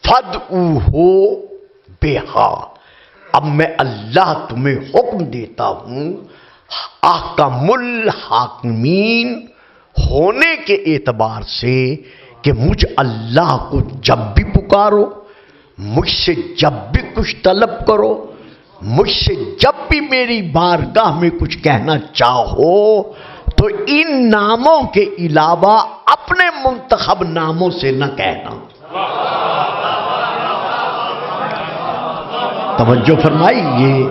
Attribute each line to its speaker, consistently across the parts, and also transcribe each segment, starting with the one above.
Speaker 1: فَادْعُوهُ بِهَا۔ اب میں اللہ تمہیں حکم دیتا ہوں احکم الحاکمین ہونے کے اعتبار سے کہ مجھ اللہ کو جب بھی پکارو، مجھ سے جب بھی کچھ طلب کرو، مجھ سے جب بھی میری بارگاہ میں کچھ کہنا چاہو تو ان ناموں کے علاوہ اپنے منتخب ناموں سے نہ کہنا۔ توجہ فرمائی، یہ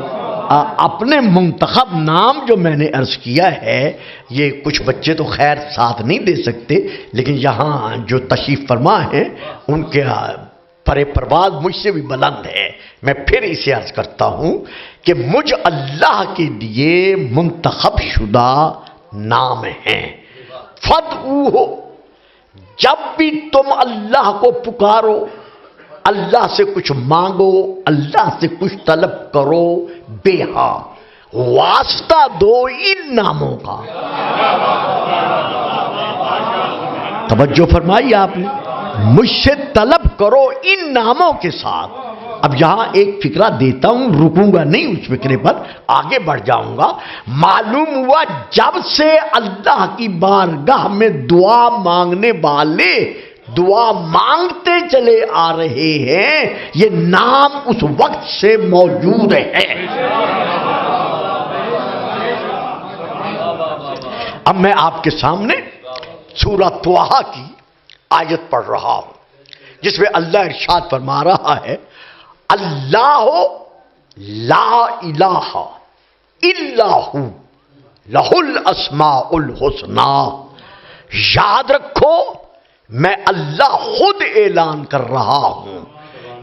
Speaker 1: اپنے منتخب نام جو میں نے عرض کیا ہے، یہ کچھ بچے تو خیر ساتھ نہیں دے سکتے، لیکن یہاں جو تشریف فرما ہے ان کے پرواز مجھ سے بھی بلند ہے۔ میں پھر اسے عرض کرتا ہوں کہ مجھ اللہ کے لیے منتخب شدہ نام ہیں۔ فَادْعُوهُ، جب بھی تم اللہ کو پکارو، اللہ سے کچھ مانگو، اللہ سے کچھ طلب کرو، بِہَا، واسطہ دو ان ناموں کا۔ توجہ فرمائی آپ نے، مجھ سے طلب کرو ان ناموں کے ساتھ۔ اب یہاں ایک فکرہ دیتا ہوں، رکوں گا نہیں اس فکرے پر، آگے بڑھ جاؤں گا۔ معلوم ہوا جب سے اللہ کی بارگاہ میں دعا مانگنے والے دعا مانگتے چلے آ رہے ہیں، یہ نام اس وقت سے موجود ہے۔ اب میں آپ کے سامنے سورہ طٰہٰ کی آیت پڑھ رہا ہوں جس میں اللہ ارشاد فرما رہا ہے، اللہ لا الہ الا ہو لہ الاسماء الحسنی۔ یاد رکھو میں اللہ خود اعلان کر رہا ہوں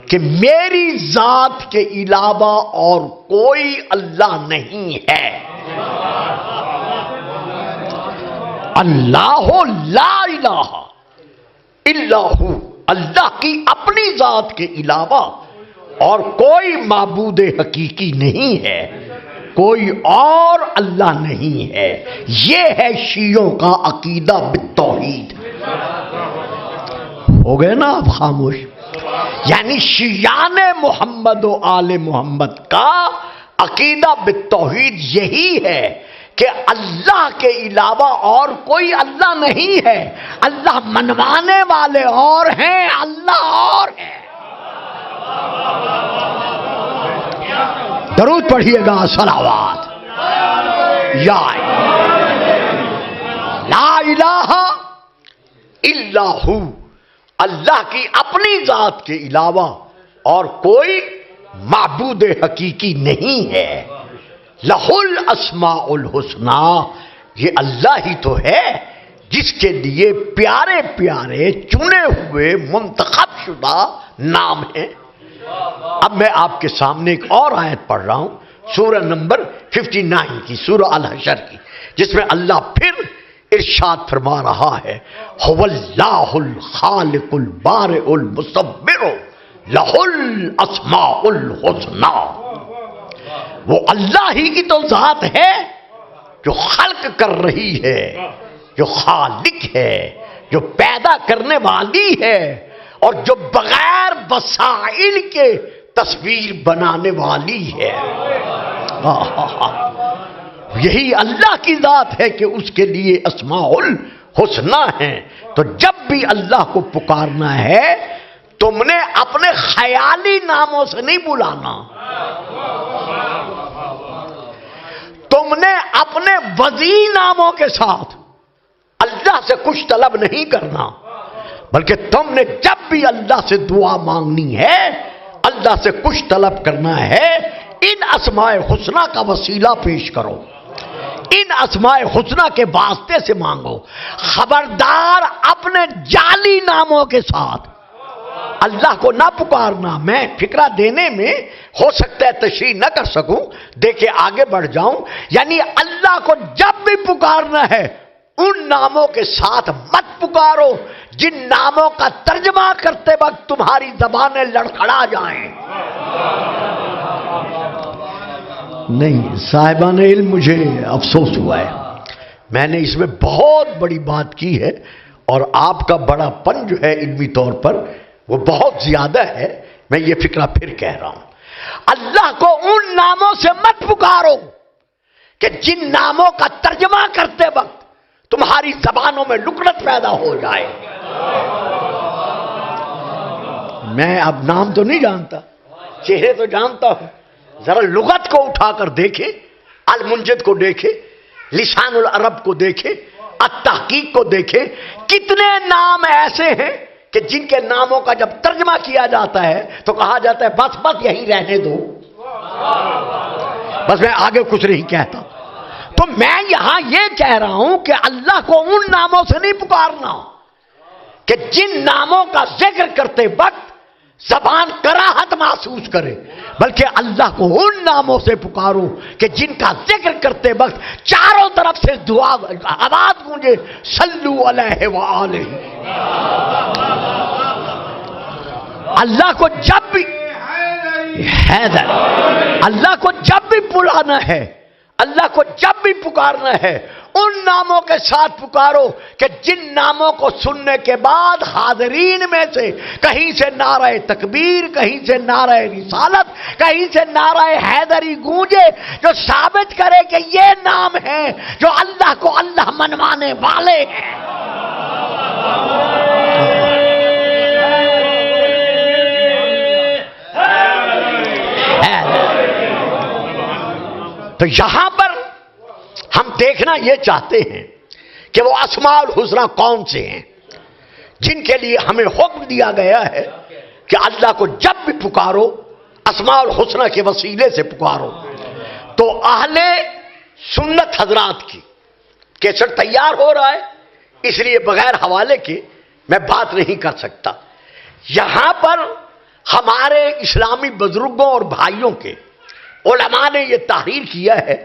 Speaker 1: کہ میری ذات کے علاوہ اور کوئی اللہ نہیں ہے۔ اللہ لا الہ الا ہو، اللہ کی اپنی ذات کے علاوہ اور کوئی معبود حقیقی نہیں ہے، کوئی اور اللہ نہیں ہے۔ یہ ہے شیعوں کا عقیدہ بالتوحید۔ ہو گئے نا اب خاموش؟ یعنی شیعان محمد و آل محمد کا عقیدہ بالتوحید یہی ہے کہ اللہ کے علاوہ اور کوئی اللہ نہیں ہے، اللہ منوانے والے اور ہیں، اللہ اور ہے۔ درود پڑھیے گا، صلوات۔ یا لا الہ الا ہو، اللہ کی اپنی ذات کے علاوہ اور کوئی معبود حقیقی نہیں ہے۔ لہ الاسماء الحسنی، یہ اللہ ہی تو ہے جس کے لیے پیارے پیارے چنے ہوئے منتخب شدہ نام ہیں۔ اب میں آپ کے سامنے ایک اور آیت پڑھ رہا ہوں، سورہ نمبر 59 کی، سورہ الحشر کی، جس میں اللہ پھر ارشاد فرما رہا ہے، هو اللہ الخالق البارئ المصور لہ الاسماء الحسنی۔ وہ اللہ ہی کی تو ذات ہے جو خلق کر رہی ہے، جو خالق ہے، جو پیدا کرنے والی ہے، اور جو بغیر وسائل کے تصویر بنانے والی ہے۔ یہی اللہ کی ذات ہے کہ اس کے لیے اسماء الحسنی ہیں۔ تو جب بھی اللہ کو پکارنا ہے تم نے اپنے خیالی ناموں سے نہیں بلانا، تم نے اپنے وضعی ناموں کے ساتھ اللہ سے کچھ طلب نہیں کرنا، بلکہ تم نے جب بھی اللہ سے دعا مانگنی ہے، اللہ سے کچھ طلب کرنا ہے، ان اسماء حسنی کا وسیلہ پیش کرو، ان اسماء حسنی کے واسطے سے مانگو۔ خبردار اپنے جعلی ناموں کے ساتھ اللہ کو نہ پکارنا۔ میں فکرہ دینے میں ہو سکتا ہے تشریح نہ کر سکوں، دیکھیں آگے بڑھ جاؤں۔ یعنی اللہ کو جب بھی پکارنا ہے ان ناموں کے ساتھ مت پکارو جن ناموں کا ترجمہ کرتے وقت تمہاری زبانیں لڑکھڑا جائیں۔ نہیں صاحبان علم، مجھے افسوس ہوا ہے، میں نے اس میں بہت بڑی بات کی ہے، اور آپ کا بڑا پن جو ہے علمی طور پر وہ بہت زیادہ ہے. میں یہ فکرہ پھر کہہ رہا ہوں، اللہ کو ان ناموں سے مت پکارو کہ جن ناموں کا ترجمہ کرتے وقت تمہاری زبانوں میں لکنت پیدا ہو جائے. میں اب نام تو نہیں جانتا، چہرے تو جانتا ہوں. ذرا لغت کو اٹھا کر دیکھیں، المنجد کو دیکھیں، لسان العرب کو دیکھیں، التحقیق کو دیکھیں. کتنے نام ایسے ہیں کہ جن کے ناموں کا جب ترجمہ کیا جاتا ہے تو کہا جاتا ہے بس بس یہیں رہنے دو، بس میں آگے کچھ نہیں کہتا. تو میں یہاں یہ کہہ رہا ہوں کہ اللہ کو ان ناموں سے نہیں پکارنا کہ جن ناموں کا ذکر کرتے وقت زبان کراہت محسوس کرے، بلکہ اللہ کو ان ناموں سے پکارو کہ جن کا ذکر کرتے وقت چاروں طرف سے دعا آواز گونجے، صلو علیہ وآلہ. اللہ کو جب بھی حیدر، اللہ کو جب بھی بلانا ہے، اللہ کو جب بھی پکارنا ہے، ان ناموں کے ساتھ پکارو کہ جن ناموں کو سننے کے بعد حاضرین میں سے کہیں سے نعرہ تکبیر، کہیں سے نعرہ رسالت، کہیں سے نعرہ حیدری گونجے، جو ثابت کرے کہ یہ نام ہے جو اللہ کو اللہ منوانے والے ہیں. تو یہاں پر ہم دیکھنا یہ چاہتے ہیں کہ وہ اسماء الحسنی کون سے ہیں جن کے لیے ہمیں حکم دیا گیا ہے کہ اللہ کو جب بھی پکارو اسماء الحسنی کے وسیلے سے پکارو. تو اہل سنت حضرات کی کیسٹ تیار ہو رہا ہے، اس لیے بغیر حوالے کے میں بات نہیں کر سکتا. یہاں پر ہمارے اسلامی بزرگوں اور بھائیوں کے علماء نے یہ تحریر کیا ہے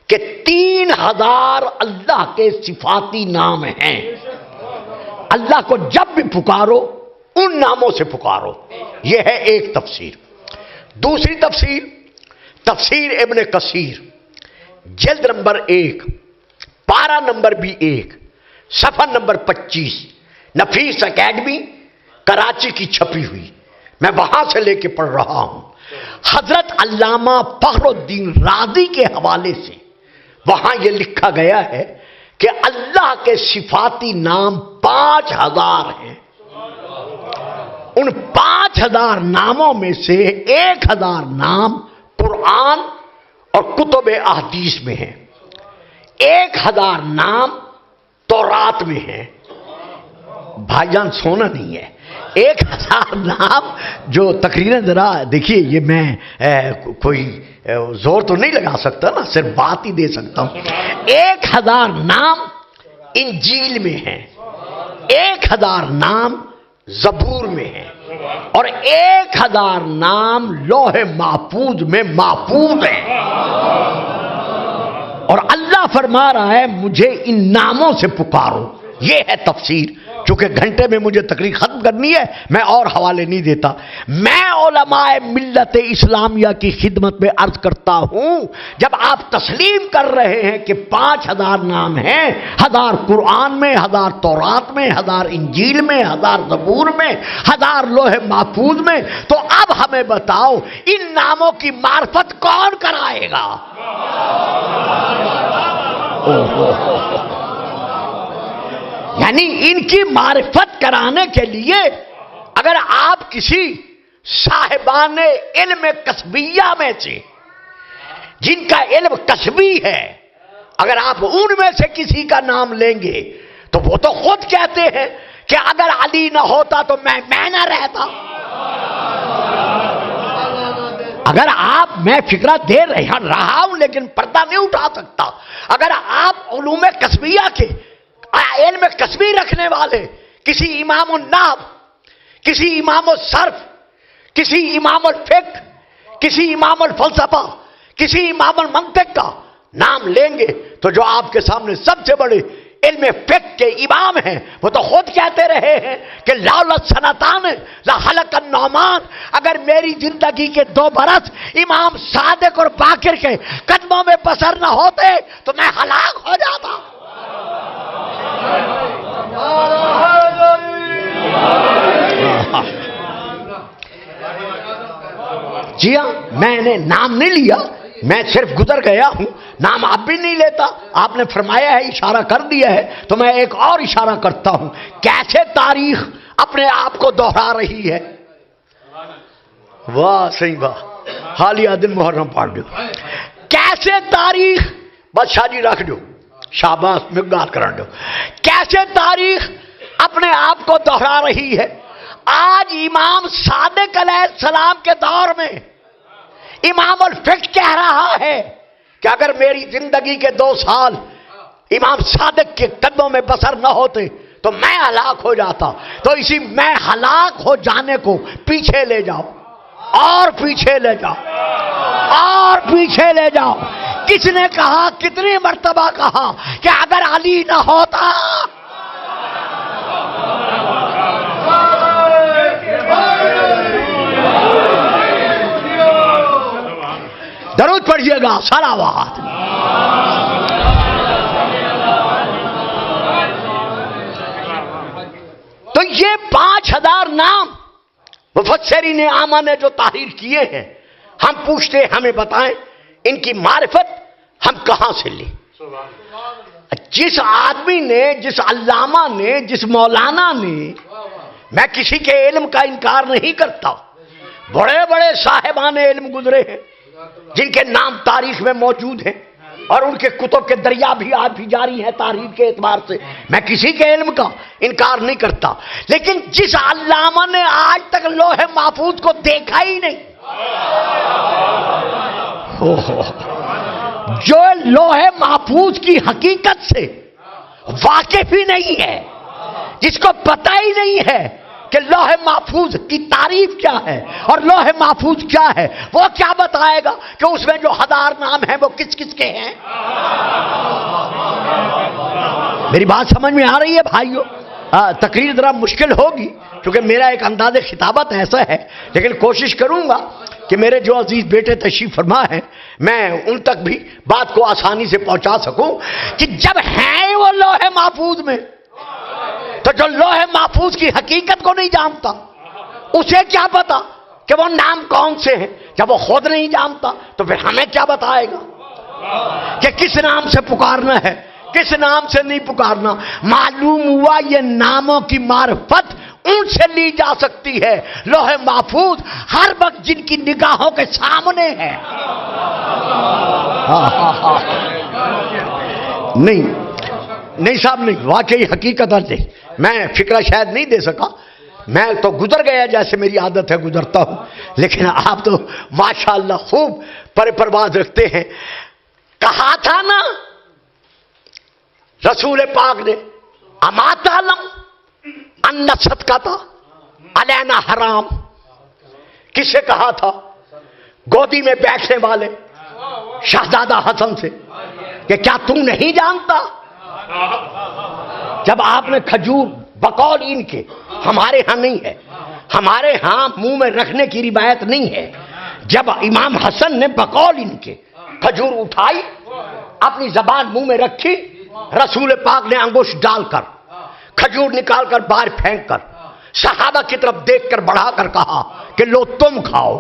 Speaker 1: کہ 3000 اللہ کے صفاتی نام ہیں. اللہ کو جب بھی پکارو ان ناموں سے پکارو. یہ ہے ایک تفسیر. دوسری تفسیر، تفسیر ابن کثیر، جلد نمبر 1، پارہ نمبر بھی 1، صفحہ نمبر 25، نفیس اکیڈمی کراچی کی چھپی ہوئی. میں وہاں سے لے کے پڑھ رہا ہوں. حضرت علامہ فخر الدین رازی کے حوالے سے وہاں یہ لکھا گیا ہے کہ اللہ کے صفاتی نام 5000 ہیں. ان 5000 ناموں میں سے 1000 نام قرآن اور کتب احادیث میں ہیں، 1000 نام تورات میں ہیں. بھائی جان سونا نہیں ہے، 1000 نام جو تقریراً ذرا دیکھیے، یہ میں کوئی زور تو نہیں لگا سکتا نا، صرف بات ہی دے سکتا ہوں. 1000 نام انجیل میں ہیں، 1000 نام زبور میں ہیں، اور 1000 نام لوح محفوظ میں محفوظ ہیں. اور اللہ فرما رہا ہے مجھے ان ناموں سے پکارو. یہ ہے تفسیر. چونکہ گھنٹے میں مجھے تقریر ختم کرنی ہے، میں اور حوالے نہیں دیتا. میں علماء ملت اسلامیہ کی خدمت میں عرض کرتا ہوں، جب آپ تسلیم کر رہے ہیں کہ 5000 نام ہیں، 1000 قرآن میں، 1000 تورات میں، 1000 انجیل میں، 1000 زبور میں، 1000 لوح محفوظ میں، تو اب ہمیں بتاؤ ان ناموں کی معرفت کون کرائے گا؟ یعنی ان کی معرفت کرانے کے لیے اگر آپ کسی صاحبان علم کسبیہ میں سے جن کا علم کسبی ہے، اگر آپ ان میں سے کسی کا نام لیں گے تو وہ تو خود کہتے ہیں کہ اگر علی نہ ہوتا تو میں نہ رہتا. اگر آپ، میں فکرہ دے رہا ہوں لیکن پردہ نہیں اٹھا سکتا، اگر آپ علوم کسبیہ کے علم کسبی رکھنے والے کسی امام النحو، کسی امام الصرف، کسی امام الفقہ، کسی امام الفلسفہ، کسی امام المنطق کا نام لیں گے تو جو آپ کے سامنے سب سے بڑے علم فقہ کے امام ہیں وہ تو خود کہتے رہے ہیں کہ لولا سنتان لخلق النعمان، اگر میری زندگی کے 2 برس امام صادق اور باقر کے قدموں میں بسر نہ ہوتے تو میں ہلاک ہو جاتا. جی ہاں، میں نے نام نہیں لیا، میں صرف گزر گیا ہوں، نام آپ بھی نہیں لیتا، آپ نے فرمایا ہے، اشارہ کر دیا ہے، تو میں ایک اور اشارہ کرتا ہوں۔ کیسے تاریخ اپنے آپ کو دوہرا رہی ہے؟ واہ صحیح واہ، حالیہ دن محرم پڑھ دو۔ کیسے تاریخ، بس شاہ جی رکھ دو، شاباش مقدار کرا دو۔ کیسے تاریخ اپنے آپ کو دوہرا رہی ہے؟ آج امام صادق علیہ السلام کے دور میں امام الفقہ کہہ رہا ہے کہ اگر میری زندگی کے 2 سال امام صادق کے قدموں میں بسر نہ ہوتے تو میں ہلاک ہو جاتا۔ تو اسی میں ہلاک ہو جانے کو پیچھے لے جاؤ، اور پیچھے لے جاؤ، اور پیچھے لے جاؤ۔ کس نے کہا، کتنی مرتبہ کہا کہ اگر علی نہ ہوتا، درود پڑھیے گا، صلوات۔ تو یہ 5000 نام مفسرین عامہ نے جو تحریر کیے ہیں، ہم پوچھتے ہیں ہمیں بتائیں ان کی معرفت ہم کہاں سے لیں؟ جس آدمی نے، جس علامہ نے، جس مولانا نے، میں کسی کے علم کا انکار نہیں کرتا، بڑے بڑے صاحبان علم گزرے ہیں جن کے نام تاریخ میں موجود ہیں، اور ان کے کتب کے دریا بھی آج بھی جاری ہیں تاریخ کے اعتبار سے، میں کسی کے علم کا انکار نہیں کرتا، لیکن جس علامہ نے آج تک لوح محفوظ کو دیکھا ہی نہیں، جو لوح محفوظ کی حقیقت سے واقف ہی نہیں ہے، جس کو پتہ ہی نہیں ہے کہ لوح محفوظ کی تعریف کیا ہے اور لوح محفوظ کیا ہے، وہ کیا بتائے گا کہ اس میں جو 1000 نام ہیں وہ کس کس کے ہیں؟ میری بات سمجھ میں آ رہی ہے بھائیو؟ تقریر ذرا مشکل ہوگی کیونکہ میرا ایک انداز خطابت ایسا ہے، لیکن کوشش کروں گا کہ میرے جو عزیز بیٹے تشریف فرما ہیں میں ان تک بھی بات کو آسانی سے پہنچا سکوں کہ جب ہیں وہ لوح محفوظ میں، تو جو لوح محفوظ کی حقیقت کو نہیں جانتا اسے کیا پتا کہ وہ نام کون سے ہیں؟ جب وہ خود نہیں جانتا تو پھر ہمیں کیا بتائے گا کہ کس نام سے پکارنا ہے، کس نام سے نہیں پکارنا؟ معلوم ہوا یہ ناموں کی معرفت ان سے لی جا سکتی ہے لوح محفوظ ہر وقت جن کی نگاہوں کے سامنے ہے۔ نہیں صاحب نہیں، واقعی حقیقت ہے، میں فکرہ شاید نہیں دے سکا، میں تو گزر گیا جیسے میری عادت ہے گزرتا ہوں، لیکن آپ تو ماشاءاللہ خوب پرواز رکھتے ہیں۔ کہا تھا نا رسول پاک نے، اما تعلم ان صدقہ علینا حرام، کس سے کہا تھا؟ گودی میں بیٹھنے والے شہزادہ حسن سے، کہ کیا تم نہیں جانتا؟ جب آپ نے کھجور بقول ان کے، ہمارے ہاں نہیں ہے، ہمارے ہاں منہ میں رکھنے کی روایت نہیں ہے، جب امام حسن نے بقول ان کے کھجور اٹھائی، اپنی زبان منہ میں رکھی، رسول پاک نے انگوش ڈال کر کھجور نکال کر باہر پھینک کر صحابہ کی طرف دیکھ کر بڑھا کر کہا کہ لو تم کھاؤ۔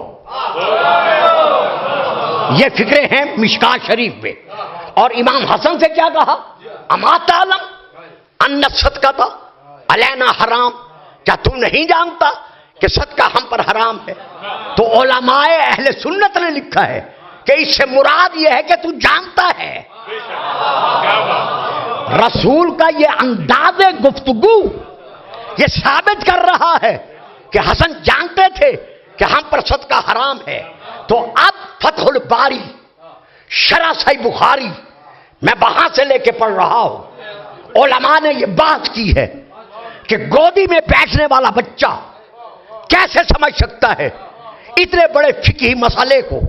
Speaker 1: یہ فکرے ہیں مشکات شریف میں۔ اور امام حسن سے کیا کہا؟ اما تعلم ان صدقہ علینا حرام، کیا تم نہیں جانتا کہ صدقہ ہم پر حرام ہے؟ تو علماء اہل سنت نے لکھا ہے کہ اس سے مراد یہ ہے کہ تو جانتا ہے۔ رسول کا یہ انداز گفتگو یہ ثابت کر رہا ہے کہ حسن جانتے تھے کہ ہم پر صدقہ حرام ہے۔ تو اب فتح الباری شرح صحیح بخاری میں وہاں سے لے کے پڑھ رہا ہوں، علماء نے یہ بات کی ہے کہ گودی میں بیٹھنے والا بچہ کیسے سمجھ سکتا ہے اتنے بڑے فقہی مسئلے کو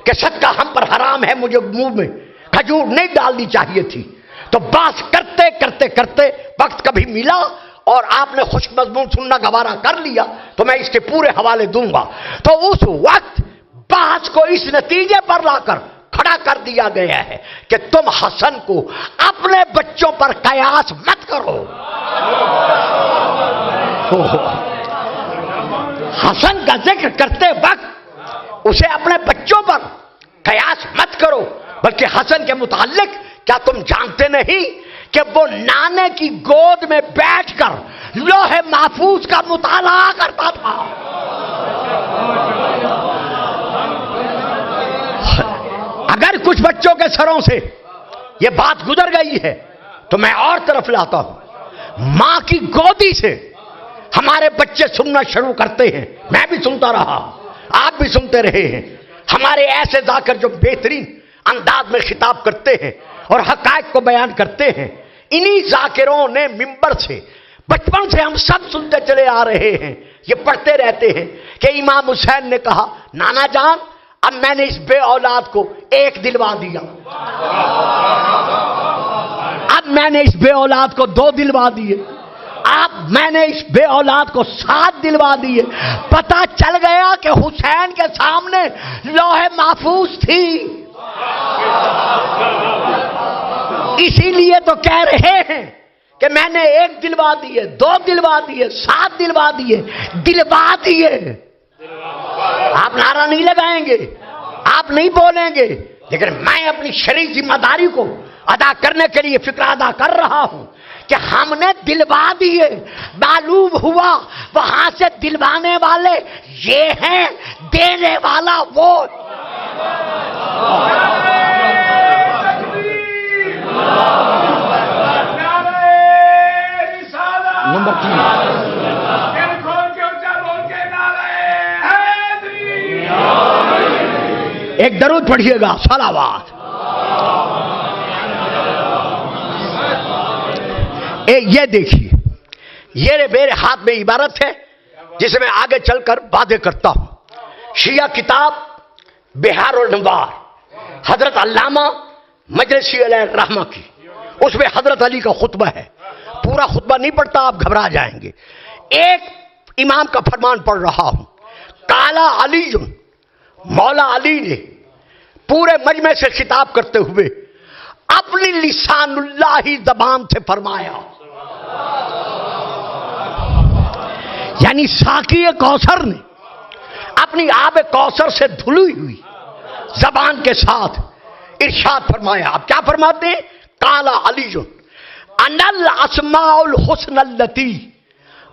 Speaker 1: کہ صدقہ ہم پر حرام ہے، مجھے منہ میں کھجور نہیں ڈالنی چاہیے تھی۔ تو بات کرتے کرتے کرتے وقت کبھی ملا اور آپ نے خوش مضمون سننا گوارا کر لیا تو میں اس کے پورے حوالے دوں گا۔ تو اس وقت بحث کو اس نتیجے پر لا کر کھڑا کر دیا گیا ہے کہ تم حسن کو اپنے بچوں پر قیاس مت کرو۔ حسن کا ذکر کرتے وقت اسے اپنے بچوں پر قیاس مت کرو، بلکہ حسن کے متعلق کیا تم جانتے نہیں کہ وہ نانے کی گود میں بیٹھ کر لوح محفوظ کا مطالعہ کرتا تھا؟ اگر کچھ بچوں کے سروں سے یہ بات گزر گئی ہے تو میں اور طرف لاتا ہوں، ماں کی گودی سے ہمارے بچے سننا شروع کرتے ہیں، میں بھی سنتا رہا، آپ بھی سنتے رہے ہیں، ہمارے ایسے ذاکر جو بہترین انداز میں خطاب کرتے ہیں اور حقائق کو بیان کرتے ہیں، انہی ذاکروں نے منبر سے بچپن سے ہم سب سنتے چلے آ رہے ہیں، یہ پڑھتے رہتے ہیں کہ امام حسین نے کہا نانا جان اب میں نے اس بے اولاد کو ایک دلوا دیا، اب میں نے اس بے اولاد کو 2 دلوا دیے، اب میں نے اس بے اولاد کو 7 دلوا دیے۔ پتہ چل گیا کہ حسین کے سامنے لوح محفوظ تھی، اسی لیے تو کہہ رہے ہیں کہ میں نے 1 دلوا دیے، 2 دلوا دیے، 7 دلوا دیے، دلوا دیے۔ آپ نعرہ نہیں لگائیں گے، آپ نہیں بولیں گے، لیکن میں اپنی شرعی ذمہ داری کو ادا کرنے کے لیے فکر ادا کر رہا ہوں کہ ہم نے دلوا دیے۔ معلوم ہوا وہاں سے دلوانے والے یہ ہیں، دینے والا وہ۔ نمبر 3 ایک درود پڑھیے گا، صلوات۔ یہ دیکھیے، یہ میرے ہاتھ میں عبارت ہے جسے میں آگے چل کر باتیں کرتا ہوں۔ شیعہ کتاب بہار الانوار حضرت علامہ مجلسی علیہ الرحمہ کی، اس میں حضرت علی کا خطبہ ہے، پورا خطبہ نہیں پڑھتا، آپ گھبرا جائیں گے، ایک امام کا فرمان پڑھ رہا ہوں۔ قالا علی، مولا علی نے پورے مجمع سے خطاب کرتے ہوئے اپنی لسان اللہ زبان سے فرمایا، یعنی ساقی کوثر نے اپنی آب کوثر سے دھلی ہوئی زبان کے ساتھ ارشاد فرمایا۔ آپ کیا فرماتے ہیں؟ قالا علی ان الاسماء الحسن التی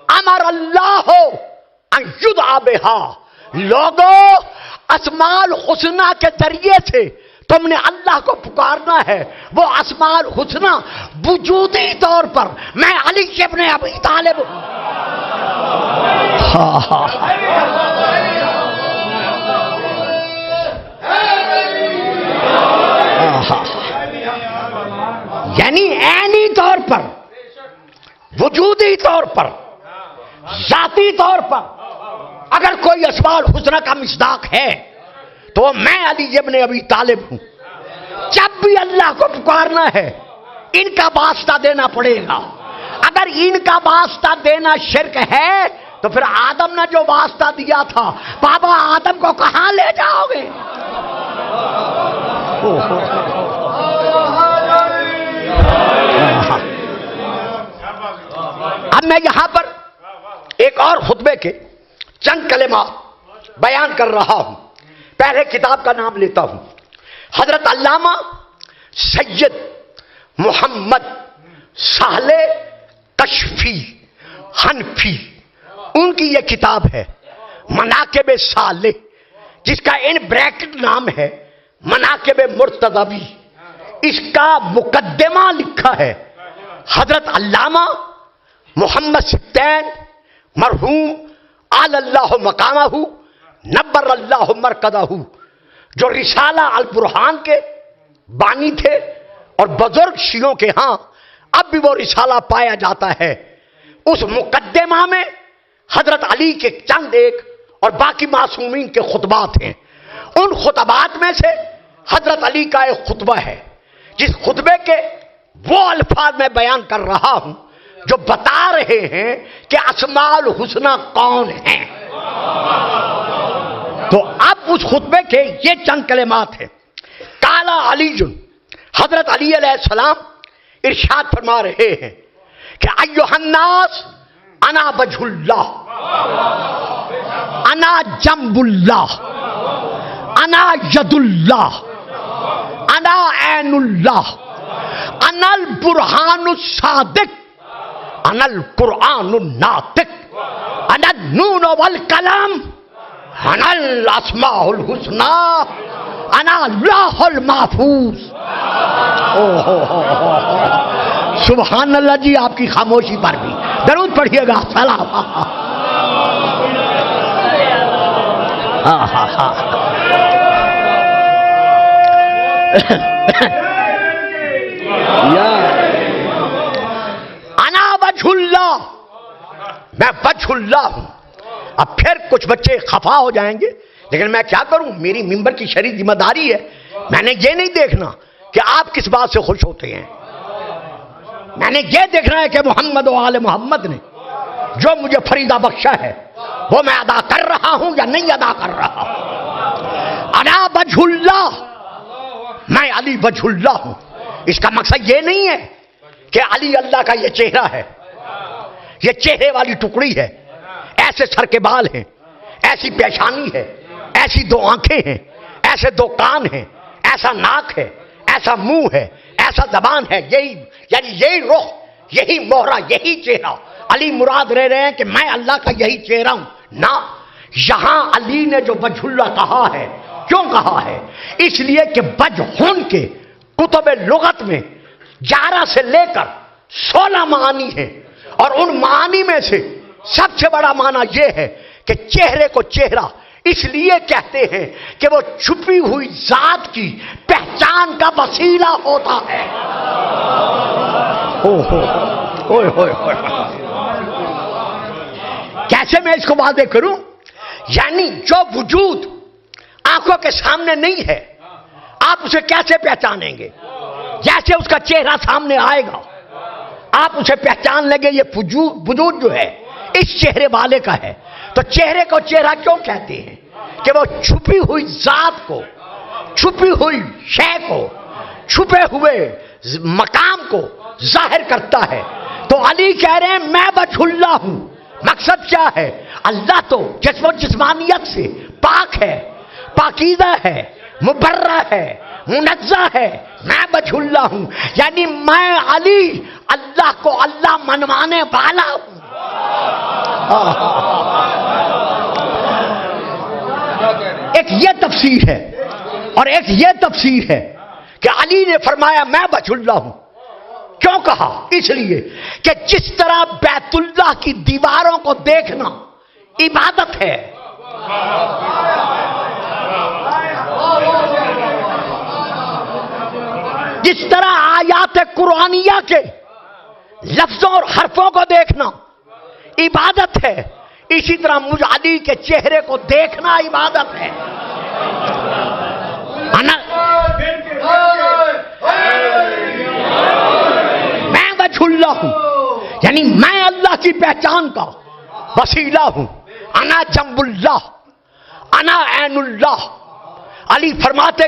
Speaker 1: امر اللہ ان یدعا بها، لوگوں اسماء الحسنہ کے ذریعے سے تم نے اللہ کو پکارنا ہے۔ وہ اسماء الحسنہ وجودی طور پر میں علی ابن ابی طالب یعنی عینی طور پر، وجودی طور پر، ذاتی طور پر اگر کوئی اسماء الحسنہ کا مصداق ہے تو وہ میں علی ابن ابی طالب ہوں۔ جب بھی اللہ کو پکارنا ہے ان کا واسطہ دینا پڑے گا، اگر ان کا واسطہ دینا شرک ہے تو پھر آدم نے جو واسطہ دیا تھا بابا آدم کو کہاں لے جاؤ گے؟ اب میں یہاں پر ایک اور خطبے کے چند کلمات بیان کر رہا ہوں۔ پہلے کتاب کا نام لیتا ہوں، حضرت علامہ سید محمد صالح کشفی حنفی، ان کی یہ کتاب ہے مناقب صالح، جس کا ان بریکٹ نام ہے مناقب مرتضوی۔ اس کا مقدمہ لکھا ہے حضرت علامہ محمد سبتین مرحوم آل اللہ مقامہ نبر اللہ مرکزہ، جو رسالہ البرہان کے بانی تھے اور بزرگ شیعوں کے ہاں اب بھی وہ رسالہ پایا جاتا ہے۔ اس مقدمہ میں حضرت علی کے چند ایک اور باقی معصومین کے خطبات ہیں۔ ان خطبات میں سے حضرت علی کا ایک خطبہ ہے جس خطبے کے وہ الفاظ میں بیان کر رہا ہوں جو بتا رہے ہیں کہ اسماء الحسنہ کون ہیں۔ تو اب اس خطبے کے یہ چند کلمات ہیں۔ قال علی، حضرت علی علیہ السلام ارشاد فرما رہے ہیں کہ ایھا الناس انا وجہ اللہ، انا جنب اللہ، انا ید اللہ، انا عین اللہ، انا البرہان الصادق، انا القرآن الناطق، انا النون والقلم، انا الاسماء الحسنی، انا اللوح المحفوظ۔ سبحان اللہ جی، آپ کی خاموشی پر بھی درود پڑھیے گا، سلام۔ انا وجہ اللہ، میں وجہ اللہ ہوں۔ اب پھر کچھ بچے خفا ہو جائیں گے، لیکن میں کیا کروں، میری ممبر کی شرعی ذمہ داری ہے۔ میں نے یہ نہیں دیکھنا کہ آپ کس بات سے خوش ہوتے ہیں، میں نے یہ دیکھنا ہے کہ محمد و آل محمد نے جو مجھے فریضہ بخشا ہے وہ میں ادا کر رہا ہوں یا نہیں ادا کر رہا ہوں۔ انا وجہ اللہ، میں علی وجہ اللہ ہوں۔ اس کا مقصد یہ نہیں ہے کہ علی اللہ کا یہ چہرہ ہے، یہ چہرے والی ٹکڑی ہے، ایسے سر کے بال ہیں، ایسی پیشانی ہے، ایسی دو آنکھیں ہیں، ایسے دو کان ہیں، ایسا ناک ہے، ایسا منہ ہے، ایسا زبان ہے، یہی یعنی یہی رخ، یہی مہرہ، یہی چہرہ علی مراد رہ رہے ہیں کہ میں اللہ کا یہی چہرہ ہوں۔ نہ، یہاں علی نے جو وجہ اللہ کہا ہے، کیوں کہا ہے؟ اس لیے کہ وجہن کے کتب لغت میں 11 سے لے کر 16 معانی ہیں، اور ان معانی میں سے سب سے بڑا معنی یہ ہے کہ چہرے کو چہرہ اس لیے کہتے ہیں کہ وہ چھپی ہوئی ذات کی پہچان کا وسیلہ ہوتا ہے۔ کیسے میں اس کو واضح کروں؟ یعنی جو وجود آنکھوں کے سامنے نہیں ہے، آپ اسے کیسے پہچانیں گے؟ جیسے اس کا چہرہ سامنے آئے گا آپ اسے پہچان لیں گے، یہ وجود جو ہے اس چہرے والے کا ہے۔ تو چہرے کو چہرہ کیوں کہتے ہیں؟ کہ وہ چھپی ہوئی ذات کو، چھپی ہوئی شے کو، چھپے ہوئے مقام کو ظاہر کرتا ہے۔ تو علی کہہ رہے ہیں میں وجہ اللہ ہوں۔ مقصد کیا ہے؟ اللہ تو جسم و جسمانیت سے پاک ہے، پاکیزہ ہے، مبرہ ہے، منزہ ہے، میں وجہ اللہ ہوں، یعنی میں علی اللہ کو اللہ منوانے والا ہوں۔ ایک یہ تفسیر ہے، اور ایک یہ تفسیر ہے کہ علی نے فرمایا میں وجہ اللہ ہوں۔ کیوں کہا؟ اس لیے کہ جس طرح بیت اللہ کی دیواروں کو دیکھنا عبادت ہے، جس طرح آیات قرآنیہ کے لفظوں اور حرفوں کو دیکھنا عبادت ہے، اسی طرح مجھ علی کے چہرے کو دیکھنا عبادت ہے۔ میں وجہ اللہ ہوں، یعنی میں اللہ کی پہچان کا وسیلہ ہوں۔ انا جنب اللہ، انا عین اللہ۔ علی فرماتے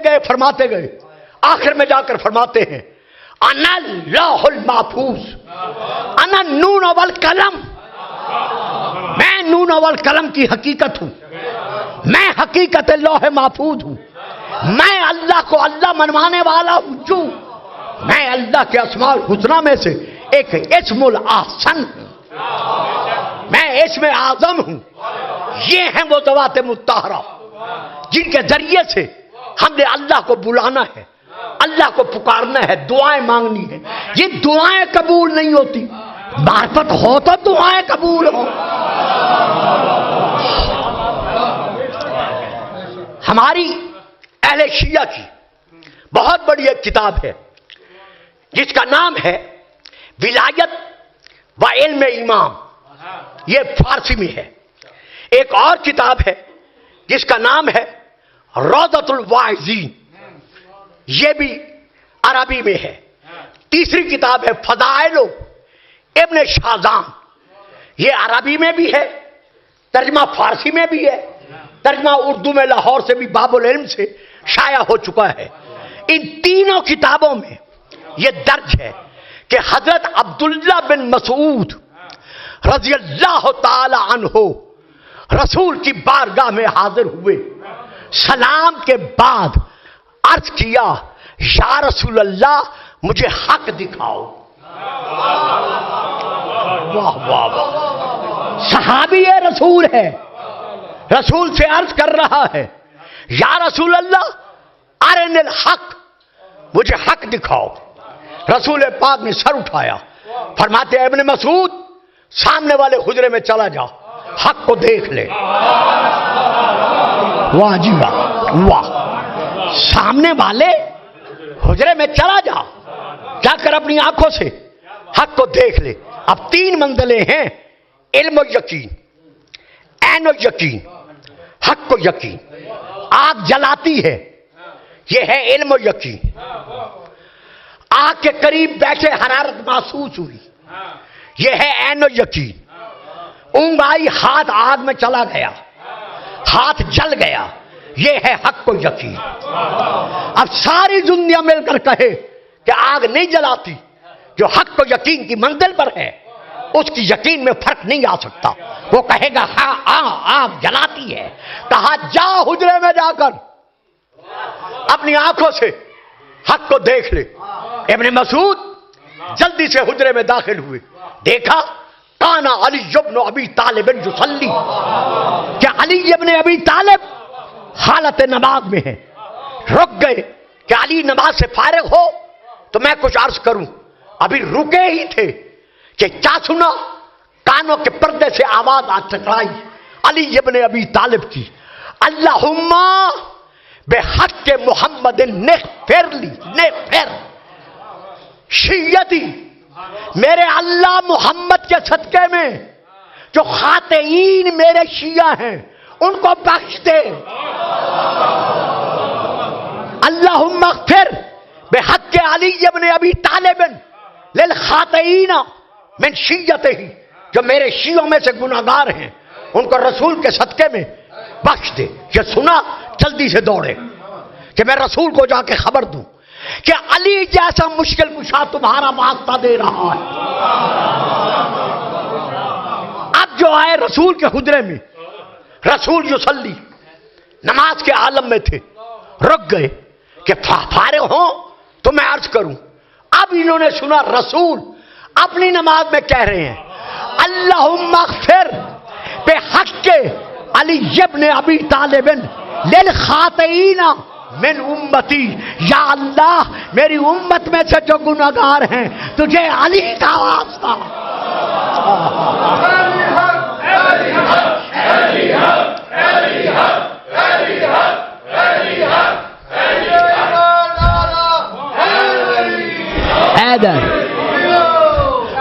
Speaker 1: گئے آخر میں جا کر فرماتے ہیں انا اللوح المحفوظ، انا نون والقلم، میں نون والقلم کی حقیقت ہوں، میں حقیقت لوح محفوظ ہوں، میں اللہ کو اللہ منوانے والا ہوں، جو میں اللہ کے اسماء الحسنی میں سے ایک اسم الاحسن ہوں، میں اسم اعظم ہوں۔ یہ ہیں وہ ذوات مطہرہ جن کے ذریعے سے ہم نے اللہ کو بلانا ہے، اللہ کو پکارنا ہے، دعائیں مانگنی ہے۔ یہ دعائیں قبول نہیں ہوتی، معرفت ہو تو دعائیں قبول ہو۔ ہماری اہل شیعہ کی بہت بڑی ایک کتاب ہے جس کا نام ہے ولایت و علم امام، یہ فارسی میں ہے۔ ایک اور کتاب ہے جس کا نام ہے روضۃ الواعظین، یہ بھی عربی میں ہے۔ تیسری کتاب ہے فضائل ابن شازام، یہ عربی میں بھی ہے، ترجمہ فارسی میں بھی ہے، ترجمہ اردو میں لاہور سے بھی باب العلم سے شائع ہو چکا ہے۔ ان تینوں کتابوں میں یہ درج ہے کہ حضرت عبداللہ بن مسعود رضی اللہ تعالی عنہ رسول کی بارگاہ میں حاضر ہوئے، سلام کے بعد عرض کیا یا رسول اللہ مجھے حق دکھاؤ. واہ واہ واہ، صحابی ہے، رسول ہے، رسول سے عرض کر رہا ہے یا رسول اللہ ارن الحق، مجھے حق دکھاؤ. رسول پاک نے سر اٹھایا، فرماتے ہیں ابن مسعود سامنے والے حجرے میں چلا جا، حق کو دیکھ لے. واہ جی واہ واہ، سامنے والے حجرے میں چلا جا، جا کر اپنی آنکھوں سے حق کو دیکھ لے. اب 3 منزلیں ہیں، علم و یقین، عین و یقین، حق و یقین. آگ جلاتی ہے، یہ ہے علم و یقین. آگ کے قریب بیٹھے حرارت محسوس ہوئی، یہ ہے عین و یقین. اونگ آئی، ہاتھ آگ میں چلا گیا، ہاتھ جل گیا، یہ ہے حق و یقین. اب ساری دنیا مل کر کہے کہ آگ نہیں جلاتی، جو حق و یقین کی منزل پر ہے اس کی یقین میں فرق نہیں آ سکتا. وہ کہے گا ہاں آگ جلاتی ہے. کہا جا حجرے میں جا کر اپنی آنکھوں سے حق کو دیکھ لے. ابن مسعود جلدی سے حجرے میں داخل ہوئے، دیکھا کانا علی ابن ابی طالب یصلی، کہ علی ابن ابی طالب حالت نماز میں ہے. رک گئے کہ علی نماز سے فارغ ہو تو میں کچھ عرض کروں. ابھی رکے ہی تھے کہ کیا سنا، کانوں کے پردے سے آواز آ ٹکرائی علی ابن ابی طالب کی، اللہم بحق محمد نغفر لی، نغفر شیعتی، میرے اللہ محمد کے صدقے میں جو خاطئین میرے شیعہ ہیں ان کو بخش دے. اللہم اغفر بحق علی ابن ابی طالب للخاطئین من شیعتہ، جو میرے شیعوں میں سے گناہگار ہیں ان کو رسول کے صدقے میں بخش دے. یہ سنا جلدی سے دوڑے کہ میں رسول کو جا کے خبر دوں کہ علی جیسا مشکل کشا تمہارا واسطہ دے رہا ہے. اب جو آئے رسول کے حجرے میں، رسول یصلی نماز کے عالم میں تھے، رک گئے کہ فارغ ہوں تو میں عرض کروں. اب انہوں نے سنا رسول اپنی نماز میں کہہ رہے ہیں اللہم اغفر بحق علی ابن ابی طالب للخاطئین من امتی، یا اللہ میری امت میں سے جو گناہگار ہیں تجھے علی کا واسطہ.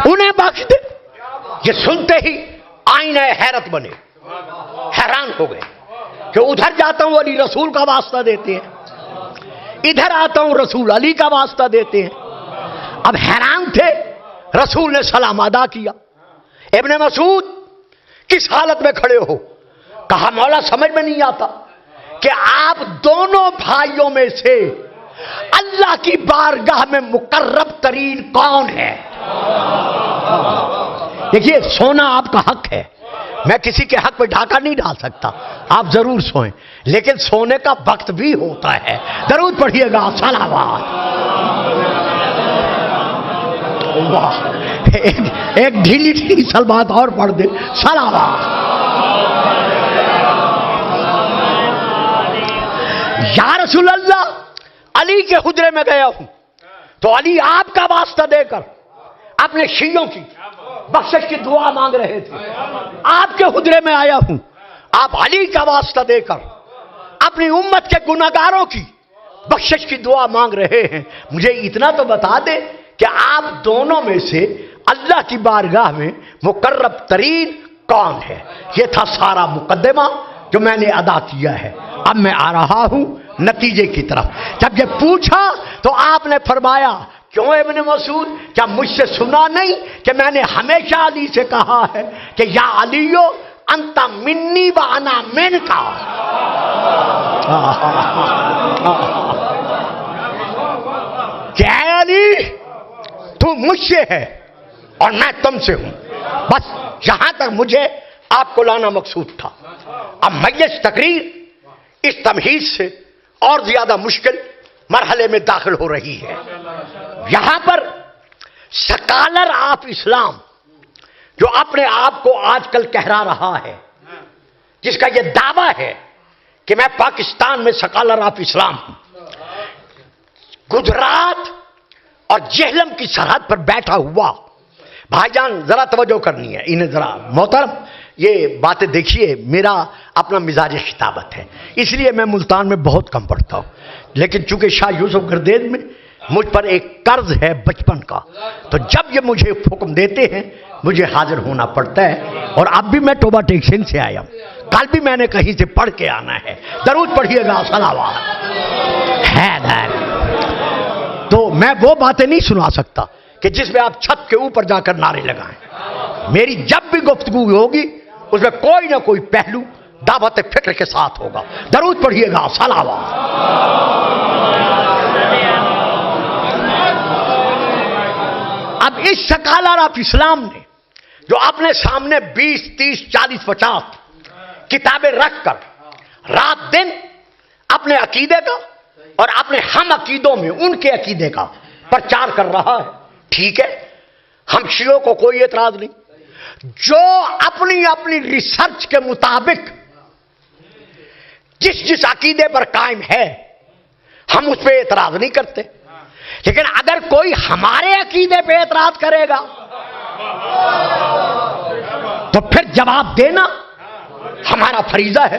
Speaker 1: انہیں بخش دے. یہ سنتے ہی آئینہ حیرت بنے، حیران ہو گئے کہ ادھر جاتا ہوں علی رسول کا واسطہ دیتے ہیں، ادھر آتا ہوں رسول علی کا واسطہ دیتے ہیں. اب حیران تھے. رسول نے سلام ادا کیا. ابن مسعود کس حالت میں کھڑے ہو؟ کہا مولا سمجھ میں نہیں آتا کہ آپ دونوں بھائیوں میں سے اللہ کی بارگاہ میں مقرب ترین کون ہے؟ دیکھیے سونا آپ کا حق ہے، میں کسی کے حق پہ ڈھاکہ نہیں ڈال سکتا، آپ ضرور سوئیں، لیکن سونے کا وقت بھی ہوتا ہے. درود پڑھیے گا، صلوات. واہ، ایک ڈھیلی ڈھیلی صلوات اور پڑھ دے، صلوات. یا رسول اللہ علی کے حجرے میں گیا ہوں تو علی آپ کا واسطہ دے کر اپنے شیعوں کی بخشش کی دعا مانگ رہے تھے. آپ کے حجرے میں آیا ہوں، آپ علی کا واسطہ دے کر اپنی امت کے گناہگاروں کی بخشش کی دعا مانگ رہے ہیں. مجھے اتنا تو بتا دے کہ آپ دونوں میں سے اللہ کی بارگاہ میں مقرب ترین کون ہے؟ یہ تھا سارا مقدمہ جو میں نے ادا کیا ہے. اب میں آ رہا ہوں نتیجے کی طرف. جب یہ پوچھا تو آپ نے فرمایا کیوں ابن مسعود، کیا مجھ سے سنا نہیں کہ میں نے ہمیشہ علی سے کہا ہے کہ یا علیو انت منی و انا منکا. کہ اے علی تو مجھ سے ہے اور میں تم سے ہوں. بس یہاں تک مجھے آپ کو لانا مقصود تھا. اب میس تقریر اس تمہید سے اور زیادہ مشکل مرحلے میں داخل ہو رہی ہے۔ یہاں پر سکالر آف اسلام جو اپنے آپ کو آج کل کہرا رہا ہے، جس کا یہ دعویٰ ہے کہ میں پاکستان میں سکالر آف اسلام ہوں، گجرات اور جہلم کی سرحد پر بیٹھا ہوا بھائی جان، ذرا توجہ کرنی ہے انہیں، ذرا محترم یہ باتیں دیکھیے، میرا اپنا مزاج خطابت ہے، اس لیے میں ملتان میں بہت کم پڑھتا ہوں، لیکن چونکہ شاہ یوسف گردیز میں مجھ پر ایک قرض ہے بچپن کا، تو جب یہ مجھے حکم دیتے ہیں مجھے حاضر ہونا پڑتا ہے، اور اب بھی میں توبہ ٹیکشن سے آیا ہوں، کل بھی میں نے کہیں سے پڑھ کے آنا ہے، درود پڑھیے گا، صلوات حیدر۔ تو میں وہ باتیں نہیں سنا سکتا کہ جس میں آپ چھت کے اوپر جا کر نعرے لگائیں۔ میری جب بھی گفتگو ہوگی اس میں کوئی نہ کوئی پہلو دعوت فکر کے ساتھ ہوگا، درود پڑھیے گا، صلوات۔ اب اس سکالر آف اسلام نے جو اپنے سامنے 20 30 40 50 کتابیں رکھ کر رات دن اپنے عقیدے کا اور اپنے ہم عقیدوں میں ان کے عقیدے کا پرچار کر رہا ہے، ٹھیک ہے، ہم شیعوں کو کوئی اعتراض نہیں، جو اپنی اپنی ریسرچ کے مطابق جس عقیدے پر قائم ہے ہم اس پہ اعتراض نہیں کرتے، لیکن اگر کوئی ہمارے عقیدے پہ اعتراض کرے گا تو پھر جواب دینا ہمارا فریضہ ہے۔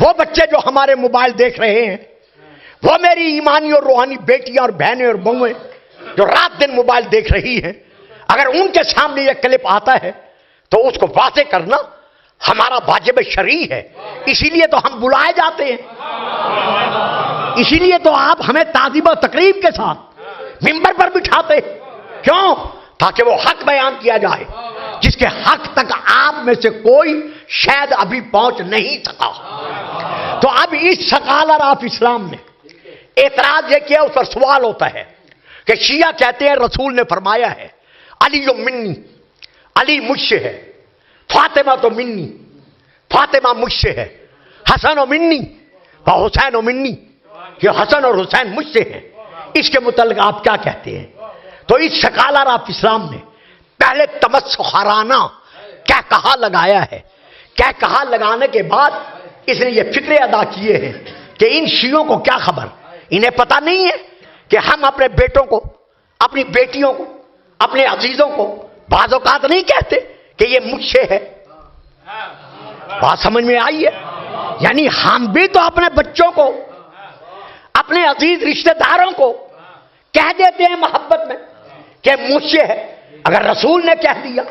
Speaker 1: وہ بچے جو ہمارے موبائل دیکھ رہے ہیں، وہ میری ایمانی اور روحانی بیٹیاں اور بہنیں اور بہویں جو رات دن موبائل دیکھ رہی ہیں، اگر ان کے سامنے یہ کلپ آتا ہے تو اس کو واضح کرنا ہمارا واجب شرعی ہے، اسی لیے تو ہم بلائے جاتے ہیں، اسی لیے تو آپ ہمیں تعظیم و تقریب کے ساتھ ممبر پر بٹھاتے، کیوں؟ تاکہ وہ حق بیان کیا جائے جس کے حق تک آپ میں سے کوئی شاید ابھی پہنچ نہیں سکا۔ تو اب اس سکالر آف اسلام نے اعتراض یہ کیا، اس پر سوال ہوتا ہے کہ شیعہ کہتے ہیں رسول نے فرمایا ہے علی منی، علی مجھ سے ہے، فاطمہ تو منی، فاطمہ مجھ سے ہے، حسن و منی و حسین و منی، کہ حسن اور حسین مجھ سے ہیں، اس کے متعلق آپ کیا کہتے ہیں؟ تو اس سکالر آف اسلام نے پہلے تمسخرانہ کیا کہا لگایا ہے، کیا کہا لگانے کے بعد اس نے یہ فکرے ادا کیے ہیں کہ ان شیعوں کو کیا خبر، انہیں پتہ نہیں ہے کہ ہم اپنے بیٹوں کو، اپنی بیٹیوں کو، اپنے عزیزوں کو بعض اوقات نہیں کہتے کہ یہ مجھ سے ہے۔ بات سمجھ میں آئی ہے؟ یعنی ہم بھی تو اپنے بچوں کو، اپنے عزیز رشتہ داروں کو کہہ دیتے ہیں محبت میں کہ مجھ سے ہے۔ اگر رسول نے کہہ دیا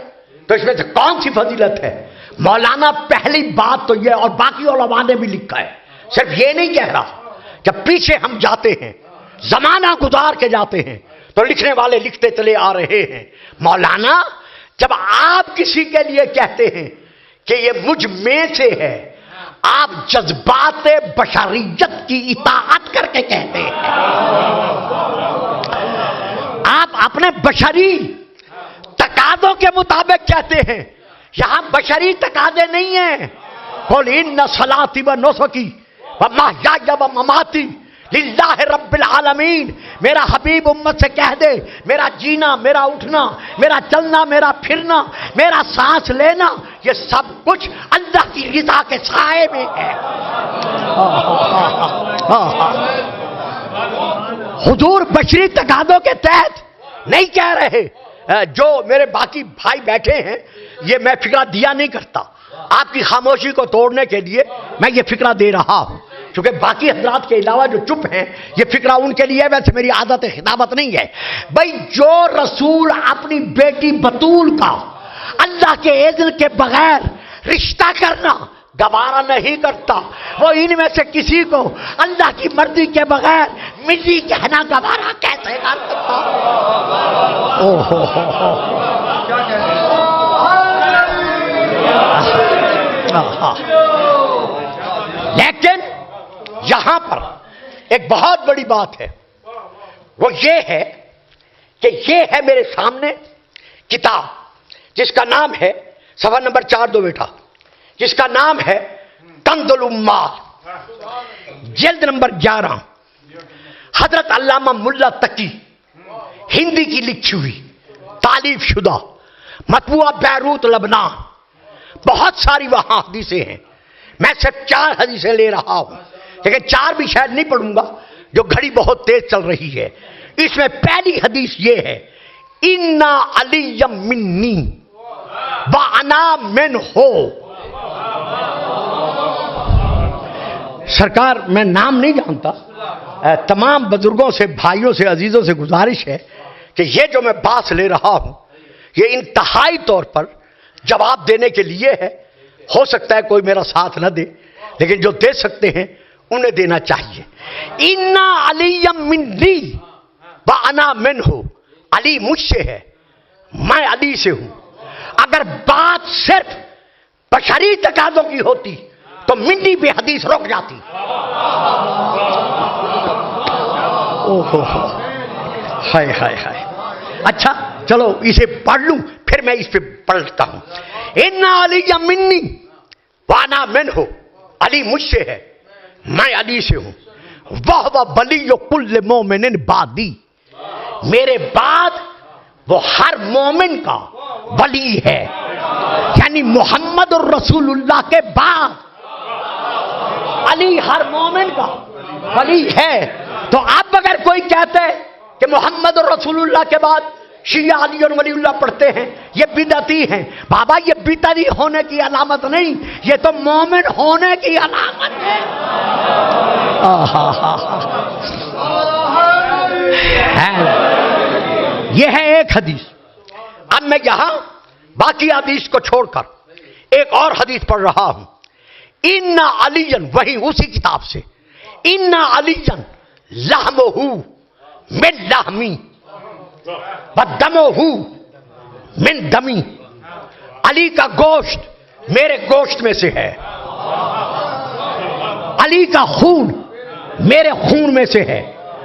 Speaker 1: تو اس میں سے کون سی فضیلت ہے؟ مولانا پہلی بات تو یہ، اور باقی علماء نے بھی لکھا ہے، صرف یہ نہیں کہہ رہا، جب پیچھے ہم جاتے ہیں، زمانہ گزار کے جاتے ہیں تو لکھنے والے لکھتے چلے آ رہے ہیں، مولانا جب آپ کسی کے لیے کہتے ہیں کہ یہ مجھ میں سے ہے، آپ جذبات بشریت کی اطاعت کر کے کہتے ہیں، آپ اپنے بشری تقاضوں کے مطابق کہتے ہیں، یہاں بشری تقاضے نہیں ہیں۔ قل ان صلاتی و نسکی و محیای و مماتی للہ رب العالمین، میرا حبیب امت سے کہہ دے میرا جینا، میرا اٹھنا، میرا چلنا، میرا پھرنا، میرا سانس لینا، یہ سب کچھ اللہ کی رضا کے سائے میں ہے۔ حضور بشری تقاضوں کے تحت نہیں کہہ رہے۔ جو میرے باقی بھائی بیٹھے ہیں، یہ میں فکرہ دیا نہیں کرتا، آپ کی خاموشی کو توڑنے کے لیے میں یہ فکرہ دے رہا ہوں، چونکہ باقی حضرات کے علاوہ جو چپ ہیں یہ فکرہ ان کے لیے، ویسے میری عادت خطابت نہیں ہے۔ بھائی جو رسول اپنی بیٹی بطول کا اللہ کے اذن کے بغیر رشتہ کرنا گوارا نہیں کرتا، وہ ان میں سے کسی کو اللہ کی مرضی کے بغیر ملی کہنا گوارا کیسے کر سکتا؟ لیکن یہاں پر ایک بہت بڑی بات ہے، وہ یہ ہے کہ یہ ہے میرے سامنے کتاب جس کا نام ہے، صفحہ نمبر 4 دو بیٹا، جس کا نام ہے کنز الامال، جلد نمبر 11، حضرت علامہ ملا تقی ہندی کی لکھی ہوئی تالیف شدہ مطبوعہ بیروت لبنان، بہت ساری وہاں حدیثیں ہیں. میں صرف 4 حدیثیں لے رہا ہوں، لیکن 4 بھی شاید نہیں پڑھوں گا، جو گھڑی بہت تیز چل رہی ہے. اس میں پہلی حدیث یہ ہے، اِنَّا عَلِيًّا مِنِّي وَأَنَا مِنْهُ. سرکار میں نام نہیں جانتا، تمام بزرگوں سے، بھائیوں سے، عزیزوں سے گزارش ہے کہ یہ جو میں بات لے رہا ہوں یہ انتہائی طور پر جواب دینے کے لیے ہے. ہو سکتا ہے کوئی میرا ساتھ نہ دے، لیکن جو دے سکتے ہیں انہیں دینا چاہیے. اِنَّا عَلِيًّا مِنِّي وَأَنَا مِنْهُ. علی مجھ سے ہے، میں علی سے ہوں. اگر بات صرف بشری تقاضوں کی ہوتی تو منی پہ حدیث رک جاتی. ہائے ہائے ہائے. اچھا چلو اسے پڑھ لوں پھر میں اس پہ پلٹتا ہوں. اِنَّا عَلِيًّا مِنِّي وَأَنَا مِنْهُ. علی مجھ سے ہے، میں علی سے ہوں. وَهُوَ وَلِيُّ كُلِّ مُؤْمِنٍ بَعْدِي. میرے بعد وہ ہر مومن کا ولی ہے، یعنی محمد الرسول اللہ کے بعد علی ہر مومن کا ولی ہے. تو اب اگر کوئی کہتے ہے کہ محمد الرسول اللہ کے بعد شیعہ علی اور ولی اللہ پڑھتے ہیں، یہ بدعتی ہیں. بابا یہ بدعتی ہونے کی علامت نہیں، یہ تو مومن ہونے کی علامت ہے. یہ ہے ایک حدیث. اب میں یہاں باقی حدیث کو چھوڑ کر ایک اور حدیث پڑھ رہا ہوں. اِنَّ عَلِيًّا، وہی اسی کتاب سے، اِنَّ عَلِيًّا لَحْمُهُ مِنْ لَحْمِي وَدَمُهُ مِنْ دَمِي. علی کا گوشت میرے گوشت میں سے ہے، علی کا خون میرے خون میں سے ہے.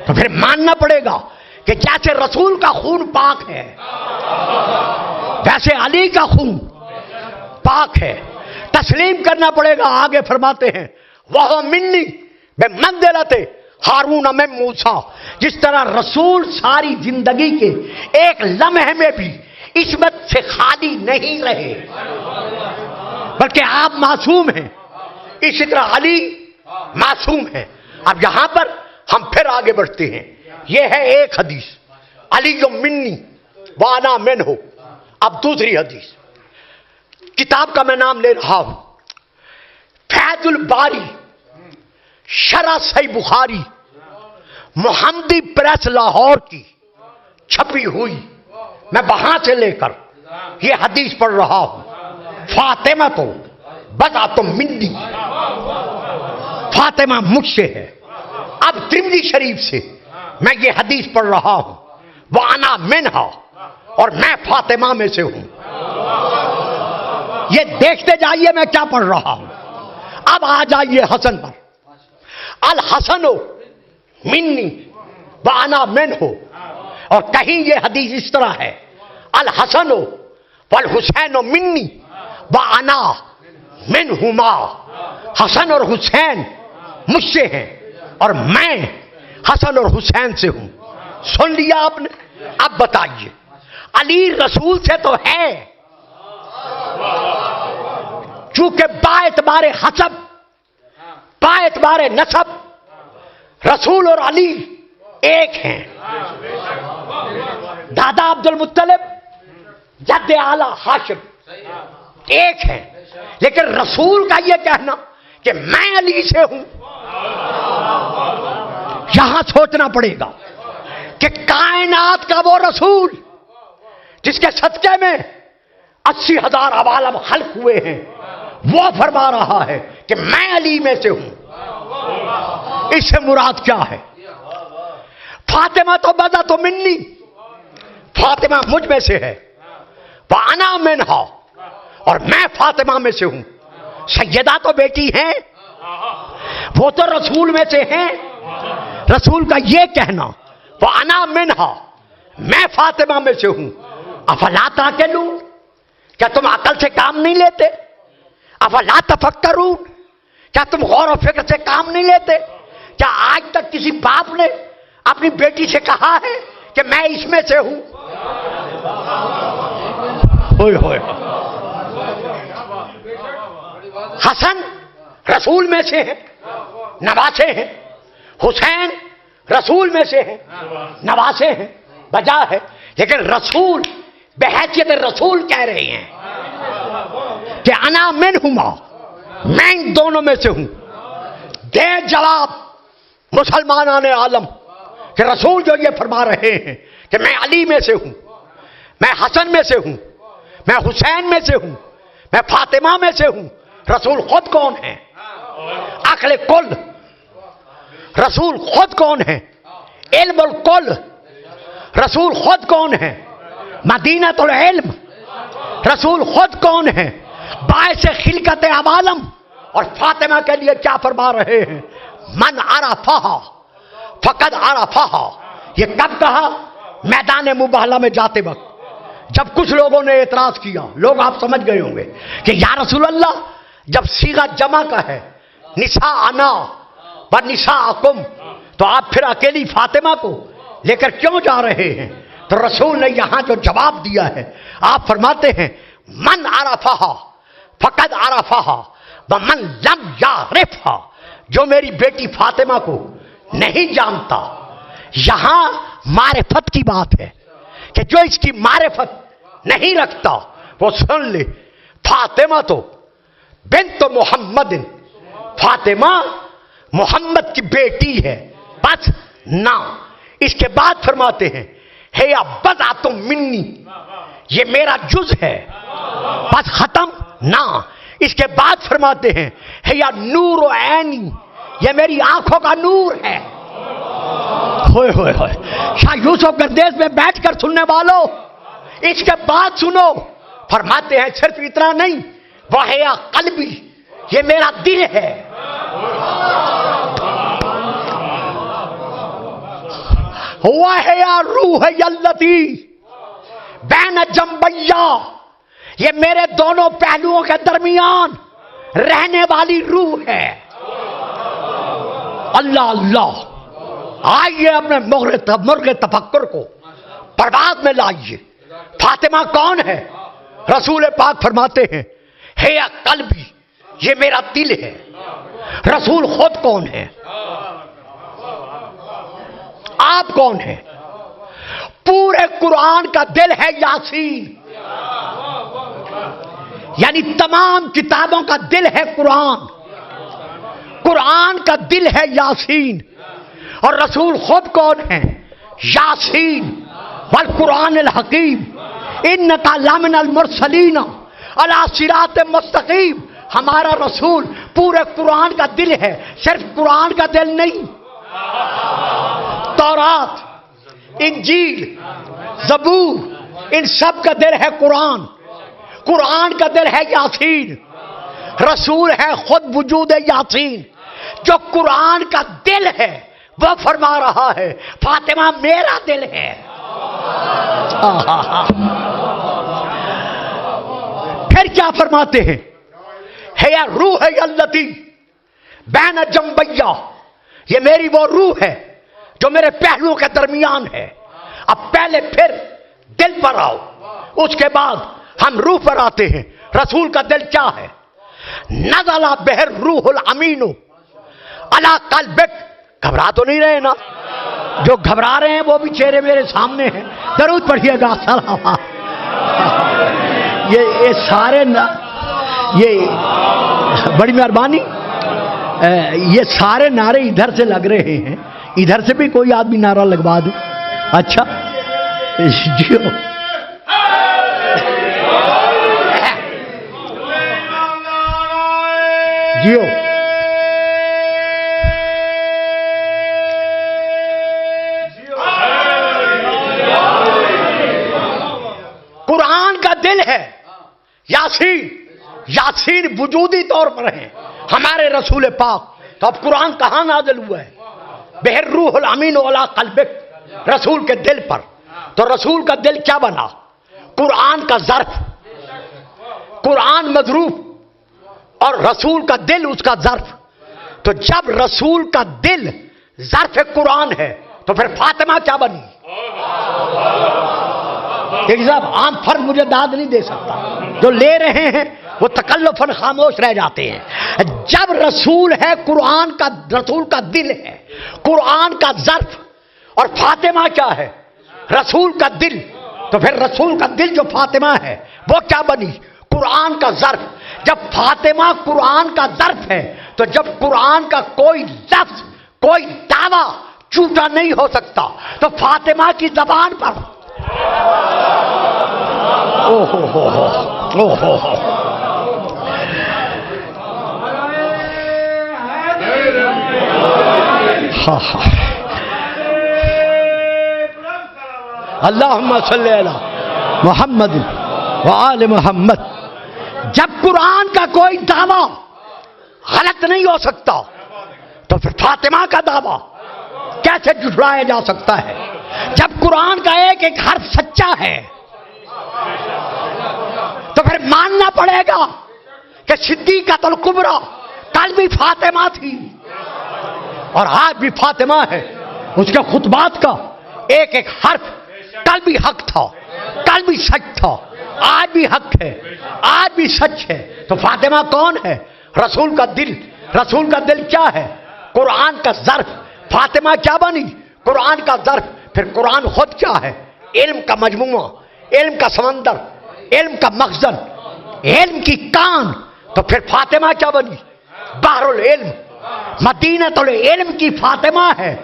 Speaker 1: تو پھر ماننا پڑے گا کہ جیسے رسول کا خون پاک ہے ویسے علی کا خون پاک ہے. تسلیم کرنا پڑے گا. آگے فرماتے ہیں وہ منی بمنزلۃ ہارون من موسیٰ. جس طرح رسول ساری زندگی کے ایک لمحے میں بھی عصمت سے خالی نہیں رہے بلکہ آپ معصوم ہیں، اسی طرح علی معصوم ہے. اب یہاں پر ہم پھر آگے بڑھتے ہیں. یہ ہے ایک حدیث، علی منی وانا منہ. اب دوسری حدیث، کتاب کا میں نام لے رہا ہوں، فیض الباری شرح صحیح بخاری، محمدی پریس لاہور کی چھپی ہوئی. میں وہاں سے لے کر یہ حدیث پڑھ رہا ہوں. فاطمہ تو بدا تم منی، فاطمہ مجھ سے ہے. اب ترمذی شریف سے میں یہ حدیث پڑھ رہا ہوں، وَأَنَا مِنْهَا، اور میں فاطمہ میں سے ہوں. یہ دیکھتے جائیے میں کیا پڑھ رہا ہوں. اب آ جائیے حسن پر. الحسن منی وَأَنَا مِنْهُ. اور کہیں یہ حدیث اس طرح ہے، الحسن والحسین منی وَأَنَا مِنْهُمَا. حسن اور حسین مجھ سے ہیں اور میں حسن اور حسین سے ہوں. سن لیا آپ نے؟ اب بتائیے، علی رسول سے تو ہے، چونکہ با اعتبار حسب، با اعتبار نسب رسول اور علی ایک ہیں. دادا عبد المطلب جد اعلی ہاشم ایک ہیں. لیکن رسول کا یہ کہنا کہ میں علی سے ہوں، یہاں سوچنا پڑے گا کہ کائنات کا وہ رسول جس کے صدقے میں 80,000 عوالم خلق ہوئے ہیں، وہ فرما رہا ہے کہ میں علی میں سے ہوں. اس سے مراد کیا ہے؟ فاطمہ تو بدا تو منی، فاطمہ مجھ میں سے ہے. وَأَنَا مِنْهَا، اور میں فاطمہ میں سے ہوں. سیدہ تو بیٹی ہیں، وہ تو رسول میں سے ہیں. رسول کا یہ کہنا وَأَنَا مِنْهَا، میں فاطمہ میں سے ہوں. افلا تعقلون، کیا تم عقل سے کام نہیں لیتے؟ افلا تفکرون، کیا تم غور و فکر سے کام نہیں لیتے؟ کیا آج تک کسی باپ نے اپنی بیٹی سے کہا ہے کہ میں اس میں سے ہوں؟ ہوئے ہوئے حسن رسول میں سے ہیں، نواسے ہیں، حسین رسول میں سے ہیں، نواسے ہیں، بجا ہے، لیکن رسول بحیثیت رسول کہہ رہے ہیں کہ انا منہما، میں ان دونوں میں سے ہوں۔ دے جواب مسلمانان عالم کہ رسول جو یہ فرما رہے ہیں کہ میں علی میں سے ہوں، میں حسن میں سے ہوں، میں حسین میں سے ہوں، میں فاطمہ میں سے ہوں، رسول خود کون ہے؟ عقل کل رسول خود کون ہے؟ علم الکل رسول خود کون ہے؟ مدینۃ العلم رسول خود کون ہے؟ باعث خلقت عوالم۔ اور فاطمہ کے لیے کیا فرما رہے ہیں؟ من عرفہا فقد عرفہا۔ یہ کب کہا؟ میدان مباہلہ میں جاتے وقت جب کچھ لوگوں نے اعتراض کیا، لوگ آپ سمجھ گئے ہوں گے کہ یا رسول اللہ جب صیغہ جمع کا ہے نساءنا و نساءکم تو آپ پھر اکیلی فاطمہ کو لے کر کیوں جا رہے ہیں؟ تو رسول نے یہاں جو جواب دیا ہے آپ فرماتے ہیں من عرفہا فقد عرفہا ومن لم یعرفہا، جو میری بیٹی فاطمہ کو نہیں جانتا۔ یہاں معرفت کی بات ہے کہ جو اس کی معرفت نہیں رکھتا وہ سن لے فاطمہ تو بنت محمد، فاطمہ محمد کی بیٹی ہے، بس نہ۔ اس کے بعد فرماتے ہیں ہے یا بضعۃ منی، یہ میرا جز ہے، بس ختم نہ۔ اس کے بعد فرماتے ہیں ہے یا نور و عینی، یہ میری آنکھوں کا نور ہے۔ ہوئے ہوئے ہوئے شاہ یوسف گردیز میں بیٹھ کر سننے والوں اس کے بعد سنو، فرماتے ہیں صرف اتنا نہیں، وہ ہے یا قلبی، یہ میرا دل ہے۔ وہ ہے یا روح التی بین جنبیا، یہ میرے دونوں پہلوؤں کے درمیان رہنے والی روح ہے۔ اللہ اللہ، آئیے اپنے مرغ تفکر کو پرواز میں لائیے۔ فاطمہ کون ہے؟ رسول پاک فرماتے ہیں ہے یا قلبی، یہ میرا دل ہے۔ رسول خود کون ہے؟ آپ کون ہیں؟ پورے قرآن کا دل ہے یاسین، یعنی تمام کتابوں کا دل ہے قرآن، قرآن کا دل ہے یاسین۔ اور رسول خود کون ہیں؟ یاسین والقرآن الحکیم انک لمن المرسلین علی صراط مستقیم۔ ہمارا رسول پورے قرآن کا دل ہے، صرف قرآن کا دل نہیں، تورات، انجیل، زبور، ان سب کا دل ہے قرآن۔ قرآن کا دل ہے یاسین، رسول ہے خود وجود یاسین۔ جو قرآن کا دل ہے وہ فرما رہا ہے فاطمہ میرا دل ہے۔ پھر کیا فرماتے ہیں؟ ہے یا روح التی بین جنبیا، یہ میری وہ روح ہے جو میرے پہلوؤں کے درمیان ہے۔ اب پہلے پھر دل پر آؤ، اس کے بعد ہم روح پر آتے ہیں۔ رسول کا دل کیا ہے؟ نزل بہر روح الامین علی قلبک۔ گھبرا تو نہیں رہے نا؟ جو گھبرا رہے ہیں وہ بھی چہرے میرے سامنے ہیں، درود پڑھیے گا۔ سلام۔ یہ سارے یہ بڑی مہربانی، یہ سارے نعرے ادھر سے لگ رہے ہیں، ادھر سے بھی کوئی آدمی نعرہ لگوا دے۔ اچھا جیو جیو۔ قرآن کا دل ہے یاسین، یاسین وجودی طور پر ہیں ہمارے رسول پاک۔ تو اب قرآن کہاں نازل ہوا ہے؟ بہر روح الامین علی قلبک، رسول کے دل پر۔ تو رسول کا دل کیا بنا؟ قرآن کا ظرف، قرآن مظروف اور رسول کا دل اس کا ظرف۔ تو جب رسول کا دل ظرف قرآن ہے تو پھر فاطمہ کیا بنی؟ ایک صاحب عام فرد مجھے داد نہیں دے سکتا، جو لے رہے ہیں وہ تکلفاً خاموش رہ جاتے ہیں۔ جب رسول ہے قرآن کا، رسول کا دل ہے قرآن کا ظرف، اور فاطمہ کیا ہے؟ رسول کا دل، تو پھر رسول کا دل جو فاطمہ ہے وہ کیا بنی؟ قرآن کا ظرف۔ جب فاطمہ قرآن کا ظرف ہے تو جب قرآن کا کوئی لفظ، کوئی دعویٰ جھوٹا نہیں ہو سکتا، تو فاطمہ کی زبان پر اللہم صلی علی محمد وآل محمد۔ جب قرآن کا کوئی دعویٰ غلط نہیں ہو سکتا تو پھر فاطمہ کا دعویٰ کیسے جھٹلایا جا سکتا ہے؟ جب قرآن کا ایک ایک حرف سچا ہے تو پھر ماننا پڑے گا کہ صدیقۃ الکبریٰ کل بھی فاطمہ تھی اور آج بھی فاطمہ ہے۔ اس کے خطبات کا ایک ایک حرف کل بھی حق تھا، کل بھی سچ تھا، آج بھی حق ہے، آج بھی سچ ہے۔ تو فاطمہ کون ہے؟ رسول کا دل۔ رسول کا دل کیا ہے؟ قرآن کا ظرف۔ فاطمہ کیا بنی؟ قرآن کا ظرف۔ پھر قرآن خود کیا ہے؟ علم کا مجموعہ، علم کا سمندر، علم کا مخزن، علم کی کان۔ تو پھر فاطمہ کیا بنی؟ بحر العلم۔ مدینۃ العلم کی فاطمہ ہے،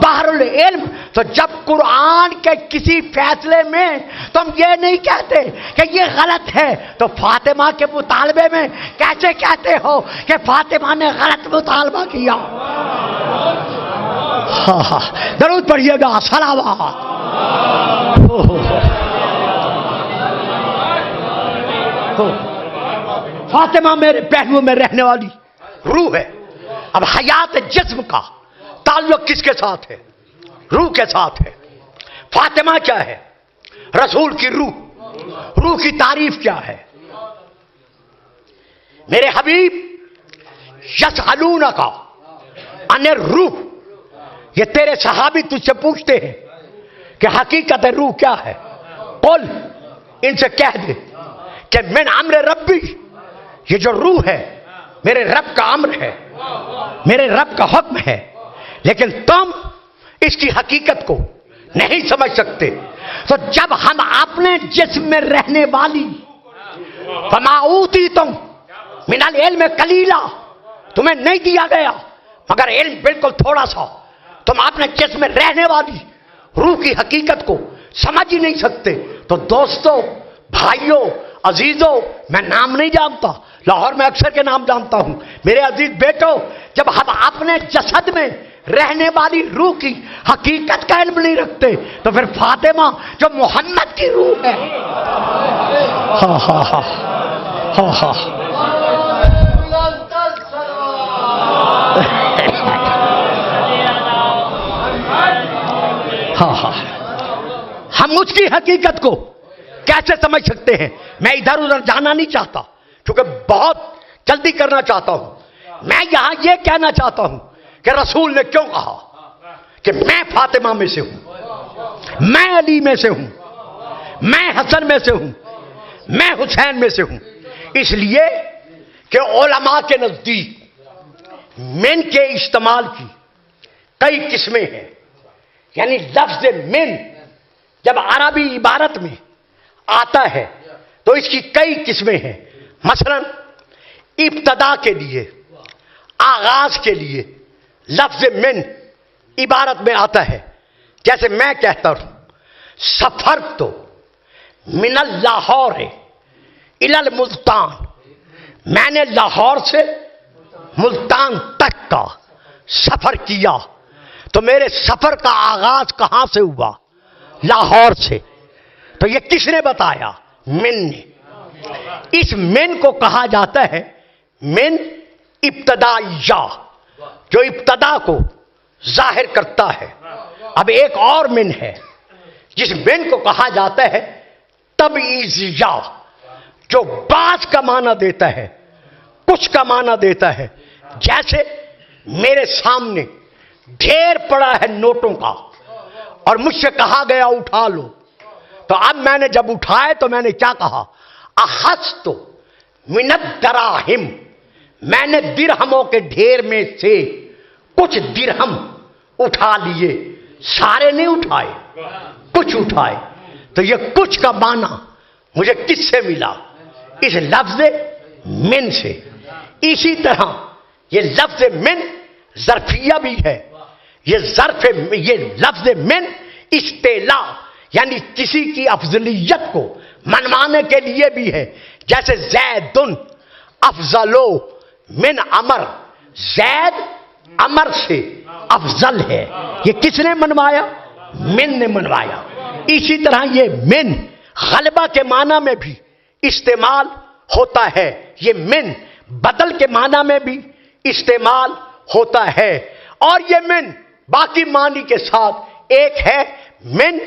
Speaker 1: بحر العلم۔ تو جب قرآن کے کسی فیصلے میں تم یہ نہیں کہتے کہ یہ غلط ہے تو فاطمہ کے مطالبے میں کیسے کہتے ہو کہ فاطمہ نے غلط مطالبہ کیا؟ درود پڑھیے گا، صلوات۔ فاطمہ میرے پہلو میں رہنے والی روح ہے۔ اب حیات جسم کا تعلق کس کے ساتھ ہے؟ روح کے ساتھ ہے۔ فاطمہ کیا ہے؟ رسول کی روح۔ روح کی تعریف کیا ہے؟ میرے حبیب یسألونک عن الروح، یہ تیرے صحابی تجھ سے پوچھتے ہیں کہ حقیقت روح کیا ہے؟ قل، ان سے کہہ دے کہ من امر ربی، یہ جو روح ہے میرے رب کا امر ہے، میرے رب کا حکم ہے، لیکن تم اس کی حقیقت کو نہیں سمجھ سکتے۔ تو جب ہم اپنے جسم میں رہنے والی فما اوتیتم من العلم قلیلا، تمہیں نہیں دیا گیا مگر علم بالکل تھوڑا سا، تم اپنے جسم میں رہنے والی روح کی حقیقت کو سمجھ ہی نہیں سکتے۔ تو دوستو، بھائیوں، عزیزوں، میں نام نہیں جانتا، لاہور میں اکثر کے نام جانتا ہوں۔ میرے عزیز بیٹو، جب ہم اپنے جسد میں رہنے والی روح کی حقیقت کا علم نہیں رکھتے تو پھر فاطمہ جو محمد کی روح ہے، ہاں ہاں ہاں ہاں ہاں ہاں ہاں، ہم اس کی حقیقت کو کیسے سمجھ سکتے ہیں؟ میں ادھر ادھر جانا نہیں چاہتا کیونکہ بہت جلدی کرنا چاہتا ہوں۔ میں یہاں یہ کہنا چاہتا ہوں کہ رسول نے کیوں کہا کہ میں فاطمہ میں سے ہوں، میں علی میں سے ہوں، میں حسن میں سے ہوں، میں حسین میں سے ہوں؟ اس لیے کہ علماء کے نزدیک من کے استعمال کی کئی قسمیں ہیں۔ یعنی لفظ من جب عربی عبارت میں آتا ہے تو اس کی کئی قسمیں ہیں۔ مثلا ابتدا کے لیے، آغاز کے لیے لفظ من عبارت میں آتا ہے۔ جیسے میں کہتا ہوں سفر تو من اللاہور الی الملتان، میں نے لاہور سے ملتان تک کا سفر کیا، تو میرے سفر کا آغاز کہاں سے ہوا؟ لاہور سے۔ تو یہ کس نے بتایا؟ من نے۔ اس من کو کہا جاتا ہے من ابتدائیہ، جو ابتدا کو ظاہر کرتا ہے۔ اب ایک اور من ہے جس من کو کہا جاتا ہے تبعیضیہ، جو بعض کا معنی دیتا ہے، کچھ کا معنی دیتا ہے۔ جیسے میرے سامنے ڈھیر پڑا ہے نوٹوں کا اور مجھ سے کہا گیا اٹھا لو. تو اب میں نے جب اٹھائے تو میں نے کیا کہا؟ اخذت من الدراہم، میں نے درہموں کے ڈھیر میں سے کچھ درہم اٹھا لیے. سارے نہیں اٹھائے، کچھ اٹھائے. تو یہ کچھ کا معنی مجھے کس سے ملا؟ اس لفظ من سے. اسی طرح یہ لفظ من ظرفیہ بھی ہے. یہ لفظ من استعلا یعنی کسی کی افضلیت کو منوانے کے لیے بھی ہے. جیسے زید افضل من عمر، زید عمر سے افضل ہے. یہ کس نے منوایا؟ من نے منوایا. اسی طرح یہ من غلبہ کے معنی میں بھی استعمال ہوتا ہے. یہ من بدل کے معنی میں بھی استعمال ہوتا ہے. اور یہ من باقی معنی کے ساتھ ایک ہے من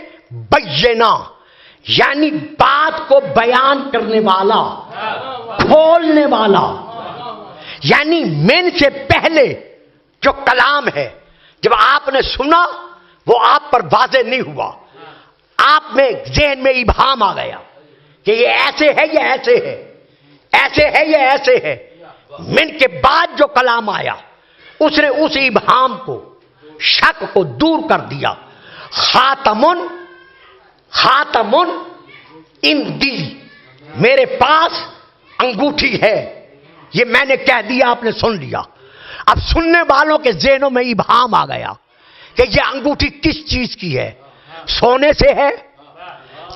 Speaker 1: بینا، یعنی بات کو بیان کرنے والا، کھولنے والا. یعنی من سے پہلے جو کلام ہے جب آپ نے سنا وہ آپ پر واضح نہیں ہوا، آپ میں ذہن میں ابہام آ گیا کہ یہ ایسے ہے یہ ایسے ہے، ایسے ہے یہ ایسے ہے. من کے بعد جو کلام آیا اس نے اس ابہام کو، شک کو دور کر دیا. خاتمن اندی، میرے پاس انگوٹھی ہے. یہ میں نے کہہ دیا، آپ نے سن لیا. اب سننے والوں کے ذہنوں میں ابہام آ گیا کہ یہ انگوٹھی کس چیز کی ہے؟ سونے سے ہے،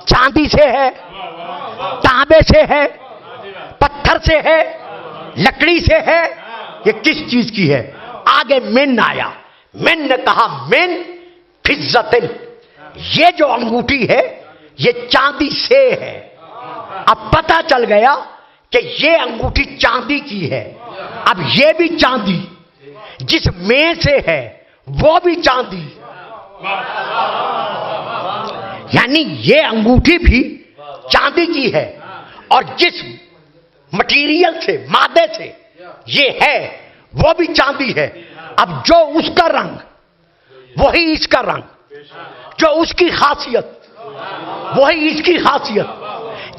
Speaker 1: چاندی سے ہے، تانبے سے ہے، پتھر سے ہے، لکڑی سے ہے، یہ کس چیز کی ہے؟ آگے من آیا. من نے کہا من فضتن، یہ جو انگوٹھی ہے یہ چاندی سے ہے. اب پتہ چل گیا کہ یہ انگوٹھی چاندی کی ہے. اب یہ بھی چاندی، جس میں سے ہے وہ بھی چاندی. یعنی یہ انگوٹھی بھی چاندی کی ہے اور جس مٹیریل سے، مادے سے یہ ہے وہ بھی چاندی ہے. اب جو اس کا رنگ وہی اس کا رنگ، جو اس کی خاصیت وہی اس کی خاصیت.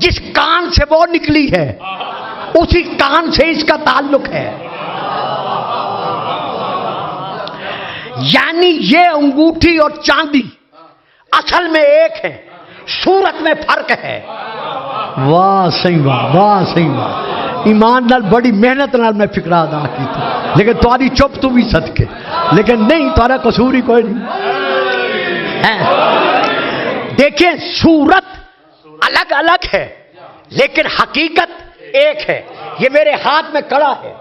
Speaker 1: جس کان سے وہ نکلی ہے اسی کان سے اس کا تعلق ہے. یعنی یہ انگوٹھی اور چاندی اصل میں ایک ہے، صورت میں فرق ہے. واہ صحیح بات، واہ صحیح بات. ایمان نال بڑی محنت نال میں فکرہ ادا کی تھی، لیکن تمہاری چپ تو بھی صدقے، لیکن نہیں، تمہارا قصور ہی کوئی نہیں ہے. دیکھیں صورت الگ الگ ہے لیکن حقیقت ایک ہے. یہ میرے ہاتھ میں کڑا ہے،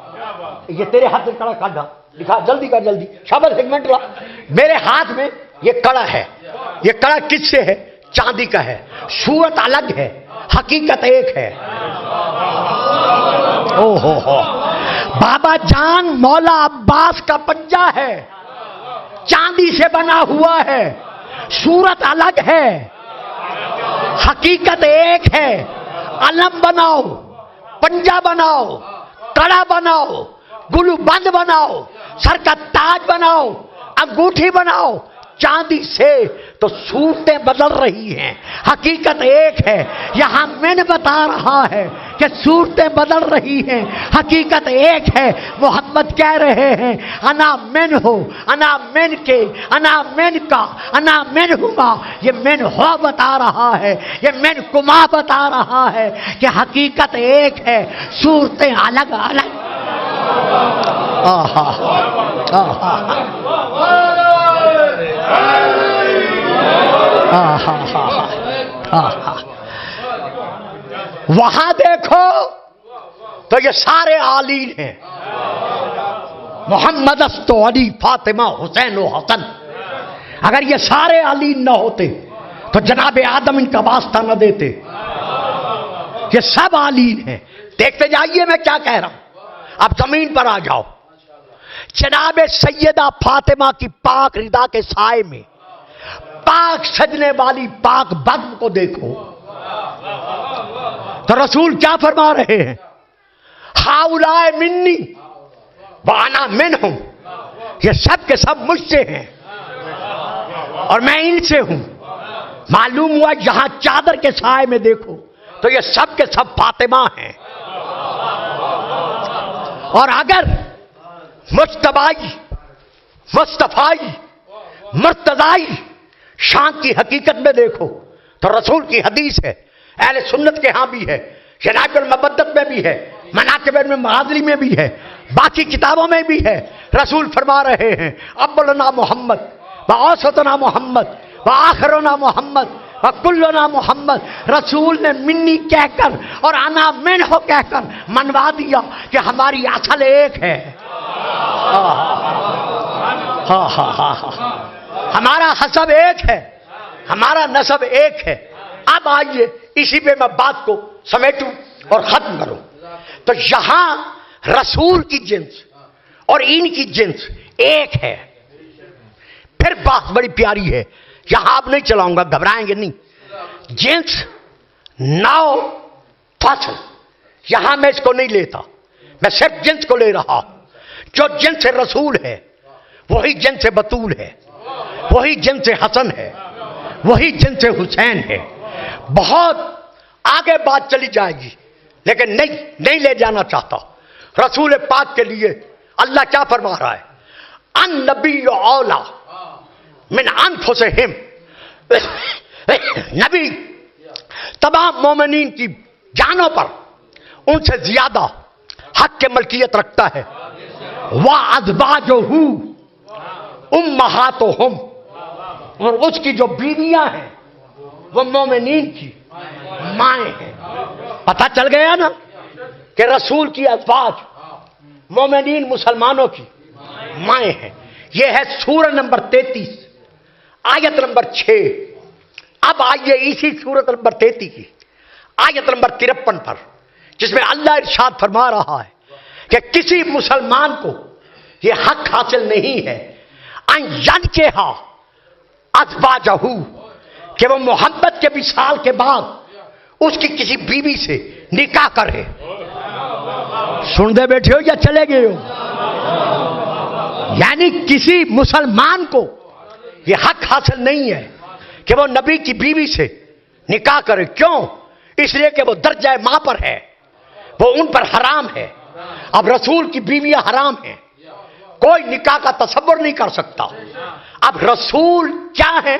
Speaker 1: یہ تیرے ہاتھ میں کڑا کاٹا دکھا، جلدی کر جلدی، شاباش ایک منٹ لا. میرے ہاتھ میں یہ کڑا ہے، یہ کڑا کس سے ہے؟ چاندی کا ہے. صورت الگ ہے، حقیقت ایک ہے. او ہو بابا جان مولا عباس کا پنجہ ہے، چاندی سے بنا ہوا ہے. صورت الگ ہے، حقیقت ایک ہے. علم بناؤ، پنجہ بناؤ، کڑا بناؤ، گلو بند بناؤ، سر کا تاج بناؤ، انگوٹھی بناؤ چاندی سے، تو صورتیں بدل رہی ہیں، حقیقت ایک ہے. یہاں من بتا رہا ہے کہ صورتیں بدل رہی ہیں، حقیقت ایک ہے. محمد کہہ رہے ہیں انا من ہو، انا من کے، انا من کا، انا من ہما. یہ من ہو بتا رہا ہے، یہ من کما بتا رہا ہے کہ حقیقت ایک ہے، صورتیں الگ الگ. آہا آہا وہاں دیکھو تو یہ سارے آلین ہیں، محمد استو علی فاطمہ حسین و حسن. اگر یہ سارے آلین نہ ہوتے تو جناب آدم ان کا واسطہ نہ دیتے. یہ سب آلین ہیں. دیکھتے جائیے میں کیا کہہ رہا ہوں. اب زمین پر آ جاؤ. جناب سیدہ فاطمہ کی پاک رضا کے سائے میں پاک سجنے والی پاک بزم کو دیکھو تو رسول کیا فرما رہے ہیں؟ ہاؤلائے منی وانا منہم. یہ سب کے سب مجھ سے ہیں اور میں ان سے ہوں. معلوم ہوا یہاں چادر کے سائے میں دیکھو تو یہ سب کے سب فاطمہ ہیں. اور اگر مجتبائی، مصطفائی، مرتضائی شان کی حقیقت میں دیکھو تو رسول کی حدیث ہے، اہل سنت کے ہاں بھی ہے، شنائع المبدت میں بھی ہے، مناقب المعاذلی میں بھی ہے، باقی کتابوں میں بھی ہے. رسول فرما رہے ہیں اولنا محمد واوسطنا محمد وآخرنا محمد وکلنا محمد. رسول نے منی کہہ کر اور انا منہ کہہ کر منوا دیا کہ ہماری اصل ایک ہے. ہمارا حسب ایک ہے، ہمارا نسب ایک ہے. اب آئیے اسی پہ میں بات کو سمیٹوں اور ختم کروں. تو یہاں رسول کی جنس اور ان کی جنس ایک ہے. پھر بات بڑی پیاری ہے، یہاں اب نہیں چلاؤں گا، گھبرائیں گے نہیں. جنس، ناؤ، فصل، یہاں میں اس کو نہیں لیتا، میں صرف جنس کو لے رہا ہوں. جو جنس رسول ہے وہی جنس بطول ہے، وہی جنس حسن ہے، وہی جنس حسین ہے. بہت آگے بات چلی جائے گی لیکن نہیں لے جانا چاہتا. رسول پاک کے لیے اللہ کیا فرما رہا ہے؟ النبی اولا من انفسہم. نبی تمام مومنین کی جانوں پر ان سے زیادہ حق کے ملکیت رکھتا ہے. وَأَزْوَاجُهُ أُمَّهَاتُهُمْ. اور اس کی جو بیویاں ہیں وہ مومنین کی مائیں ہیں. پتہ چل گیا نا کہ رسول کی ازواج مومنین مسلمانوں کی مائیں ہیں. یہ ہے سورہ نمبر 33 آیت نمبر 6. اب آئیے اسی سورت نمبر 33 کی آیت نمبر 53 پر، جس میں اللہ ارشاد فرما رہا ہے کہ کسی مسلمان کو یہ حق حاصل نہیں ہے ان ینکحا ازواجہ، کہ وہ محبت کے وصال کے بعد اس کی کسی بیوی سے نکاح کرے. سن دے بیٹھے ہو یا چلے گئے ہو؟ یعنی کسی مسلمان کو یہ حق حاصل نہیں ہے کہ وہ نبی کی بیوی سے نکاح کرے. کیوں؟ اس لیے کہ وہ درجہ ماں پر ہے، وہ ان پر حرام ہے. اب رسول کی بیویاں حرام ہیں، کوئی نکاح کا تصور نہیں کر سکتا. اب رسول کیا ہیں؟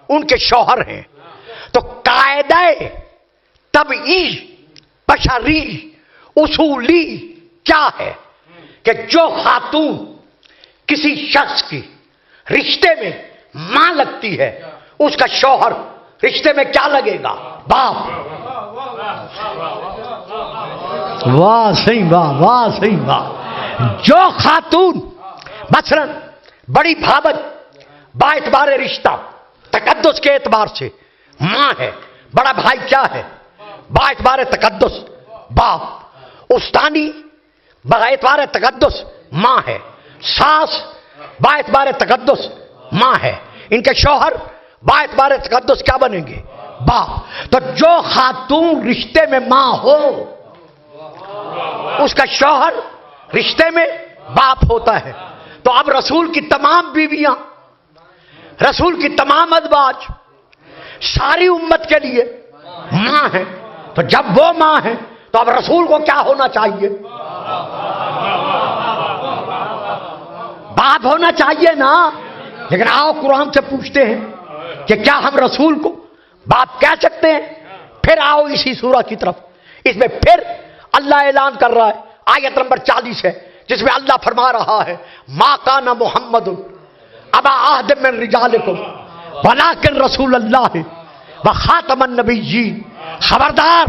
Speaker 1: ان کے شوہر ہیں. تو قاعدہ طبعی بشری اصولی کیا ہے کہ جو خاتون کسی شخص کی رشتے میں ماں لگتی ہے اس کا شوہر رشتے میں کیا لگے گا؟ باپ. واہ صحیح، واہ واہ صحیح، واہ. جو خاتون مثلا بڑی بھابت با اعتبار رشتہ تقدس کے اعتبار سے ماں ہے، بڑا بھائی کیا ہے؟ با اعتبار تقدس باپ. استانی با اعتبار تقدس ماں ہے، ساس با اعتبار تقدس ماں ہے، ان کے شوہر با اعتبار تقدس کیا بنیں گے؟ باپ. تو جو خاتون رشتے میں ماں ہو اس کا شوہر رشتے میں باپ ہوتا ہے. تو اب رسول کی تمام بیویاں، رسول کی تمام ازواج ساری امت کے لیے ماں ہیں. تو جب وہ ماں ہیں تو اب رسول کو کیا ہونا چاہیے؟ باپ ہونا چاہیے نا. لیکن آؤ قرآن سے پوچھتے ہیں کہ کیا ہم رسول کو باپ کہہ سکتے ہیں؟ پھر آؤ اسی سورہ کی طرف. اس میں پھر اللہ اعلان کر رہا ہے، آیت نمبر 40 ہے، جس میں اللہ فرما رہا ہے ما کان محمد ابا احد من رجالکم ولکن رسول اللہ وخاتم النبیین. خبردار،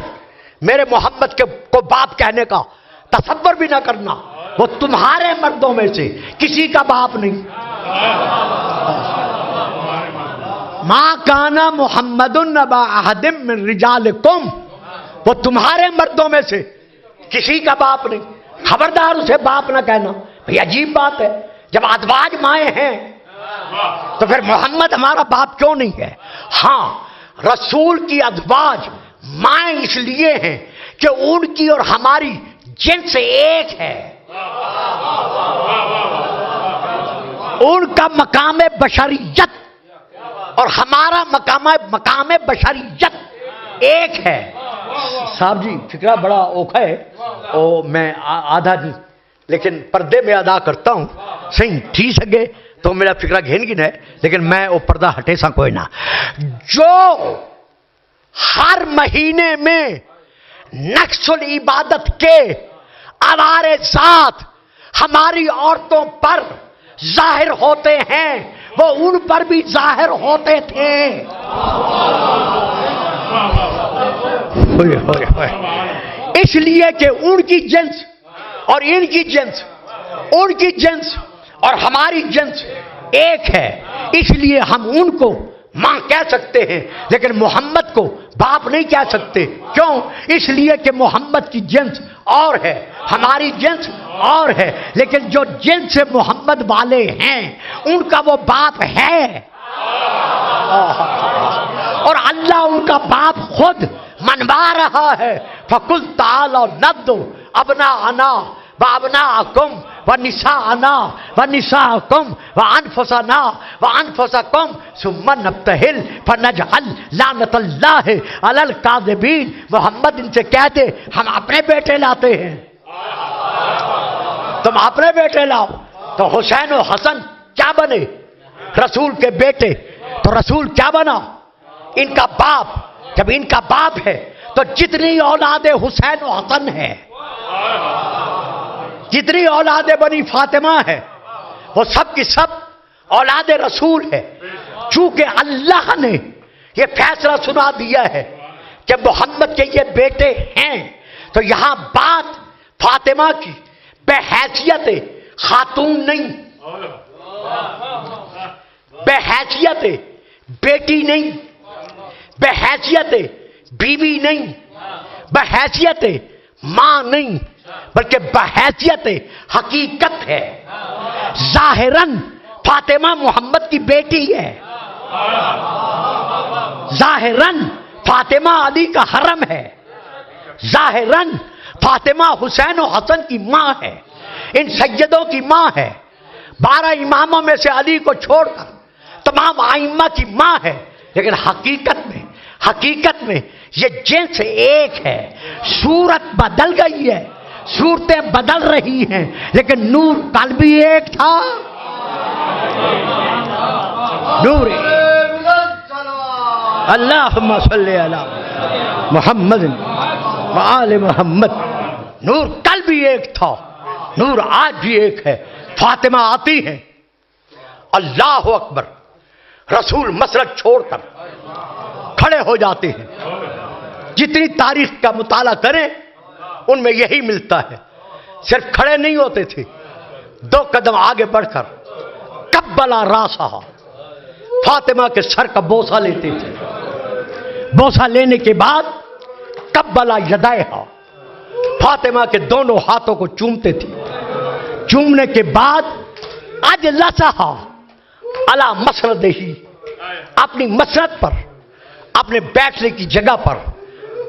Speaker 1: میرے محمد کو باپ کہنے کا تصور بھی نہ کرنا، وہ تمہارے مردوں میں سے کسی کا باپ نہیں. ما کان محمد ابا احد من رجالکم، وہ تمہارے مردوں میں سے کسی کا باپ نہیں. خبردار، اسے باپ نہ کہنا. بھئی عجیب بات ہے، جب ازواج مائیں ہیں تو پھر محمد ہمارا باپ کیوں نہیں ہے؟ ہاں، رسول کی ازواج مائیں اس لیے ہیں کہ ان کی اور ہماری جنس ایک ہے. ان کا مقام بشریت اور ہمارا مقام بشریت ایک ہے. صاحب جی فکرہ بڑا اوکھا ہے میں آدھا نہیں لیکن پردے میں ادا کرتا ہوں صحیح تھی سکے تو میرا فکرہ گھن گن ہے لیکن میں وہ پردہ ہٹے سا کوئی نہ. جو ہر مہینے میں نقص العبادت کے آوارے ذات ہماری عورتوں پر ظاہر ہوتے ہیں وہ ان پر بھی ظاہر ہوتے تھے. اس لیے کہ ان کی جنس اور ان کی جنس ان کی جنس اور ہماری جنس ایک ہے. اس لیے ہم ان کو ماں کہہ سکتے ہیں لیکن محمد کو باپ نہیں کہہ سکتے. کیوں؟ اس لیے کہ محمد کی جنس اور ہے ہماری جنس اور ہے لیکن جو جنس محمد والے ہیں ان کا وہ باپ ہے اور اللہ ان کا باپ خود منوا رہا ہے. فَقُلْ تَعَالَوْا نَدْعُوا أَبْنَاءَنَا وَأَبْنَاءَكُمْ وَنِسَاءَنَا وَنِسَاءَكُمْ وَأَنفُسَنَا وَأَنفُسَكُمْ ثُمَّ نَبْتَهِلْ فَنَجْعَلْ لَعْنَةَ اللَّهِ عَلَى الْكَاذِبِينَ. محمد ان سے کہہ دے ہم اپنے بیٹے لاتے ہیں. تم اپنے بیٹے لاؤ تو حسین و حسن کیا بنے؟ رسول کے بیٹے. تو رسول کیا بنا؟ ان کا باپ. جب ان کا باپ ہے تو جتنی اولاد حسین و حسن ہے جتنی اولاد بنی فاطمہ ہے وہ سب کی سب اولاد رسول ہے. چونکہ اللہ نے یہ فیصلہ سنا دیا ہے کہ محمد کے یہ بیٹے ہیں تو یہاں بات فاطمہ کی بے حیثیت خاتون نہیں، بے حیثیت بیٹی نہیں، بے حیثیت بیوی نہیں، بے حیثیت ماں نہیں بلکہ بے حیثیت حقیقت ہے. ظاہراً فاطمہ محمد کی بیٹی ہے، ظاہراً فاطمہ علی کا حرم ہے، ظاہراً فاطمہ حسین و حسن کی ماں ہے، ان سیدوں کی ماں ہے. 12 اماموں میں سے علی کو چھوڑ کر تمام ائمہ کی ماں ہے. لیکن حقیقت میں یہ جنس ایک ہے. صورت بدل گئی ہے، صورتیں بدل رہی ہیں لیکن نور کل بھی ایک تھا. نور اللہم صلی علی محمد وآل محمد. نور کل بھی ایک تھا، نور آج بھی ایک ہے. فاطمہ آتی ہیں، اللہ اکبر، رسول مسجد چھوڑ کر کھڑے ہو جاتے ہیں. جتنی تاریخ کا مطالعہ کریں ان میں یہی ملتا ہے. صرف کھڑے نہیں ہوتے تھے، 2 قدم آگے بڑھ کر قبلہ راسہ، فاطمہ کے سر کا بوسہ لیتے تھے. بوسہ لینے کے بعد قبلہ یدائہا، فاطمہ کے دونوں ہاتھوں کو چومتے تھے. چومنے کے بعد اجلسہا علی مسندہی، اپنی مسند پر، اپنے بیٹھنے کی جگہ پر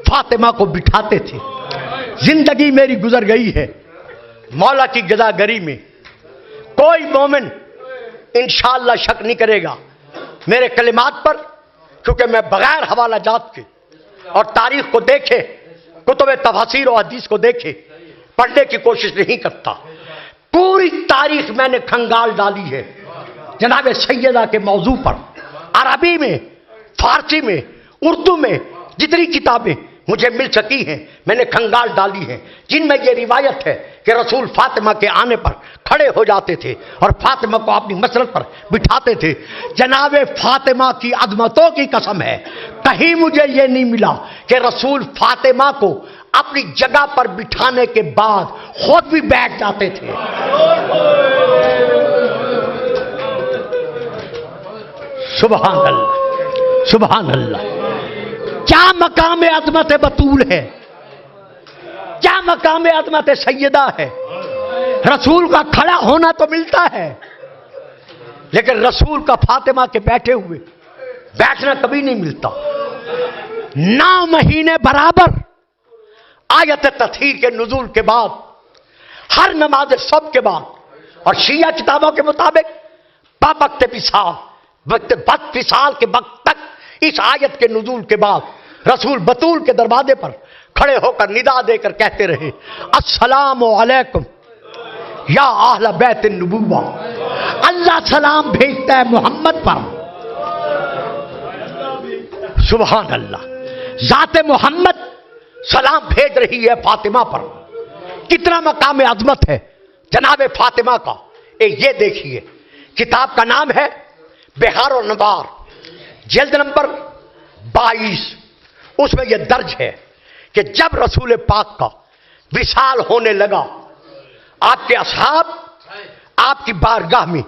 Speaker 1: فاطمہ کو بٹھاتے تھے. زندگی میری گزر گئی ہے مولا کی گداگری میں. کوئی مومن انشاءاللہ شک نہیں کرے گا میرے کلمات پر، کیونکہ میں بغیر حوالہ جات کے اور تاریخ کو دیکھے، کتب تفاسیر و حدیث کو دیکھے پڑھنے کی کوشش نہیں کرتا. پوری تاریخ میں نے کھنگال ڈالی ہے جناب سیدہ کے موضوع پر. عربی میں، فارسی میں، اردو میں جتنی کتابیں مجھے مل سکی ہیں میں نے کھنگال ڈالی ہیں جن میں یہ روایت ہے کہ رسول فاطمہ کے آنے پر کھڑے ہو جاتے تھے اور فاطمہ کو اپنی مسند پر بٹھاتے تھے. جناب فاطمہ کی عظمتوں کی قسم ہے کہیں مجھے یہ نہیں ملا کہ رسول فاطمہ کو اپنی جگہ پر بٹھانے کے بعد خود بھی بیٹھ جاتے تھے. سبحان اللہ، سبحان اللہ. کیا مقام عظمت بطول ہے، کیا مقام عظمت سیدہ ہے. رسول کا کھڑا ہونا تو ملتا ہے لیکن رسول کا فاطمہ کے بیٹھے ہوئے بیٹھنا کبھی نہیں ملتا. 9 مہینے برابر آیت تطہیر کے نزول کے بعد، ہر نماز صبح کے بعد، اور شیعہ کتابوں کے مطابق وقت وصال، وقت وصال کے وقت تک اس آیت کے نزول کے بعد رسول بطول کے دروازے پر کھڑے ہو کر ندا دے کر کہتے رہے السلام علیکم یا اہل بیت النبوہ، اللہ سلام بھیجتا ہے محمد پر۔ سبحان اللہ، ذات محمد سلام بھیج رہی ہے فاطمہ پر۔ کتنا مقام عظمت ہے جناب فاطمہ کا۔ یہ دیکھیے کتاب کا نام ہے بہار و نوار، جلد نمبر 22۔ اس میں یہ درج ہے کہ جب رسول پاک کا وصال ہونے لگا، آپ کے اصحاب آپ کی بارگاہ میں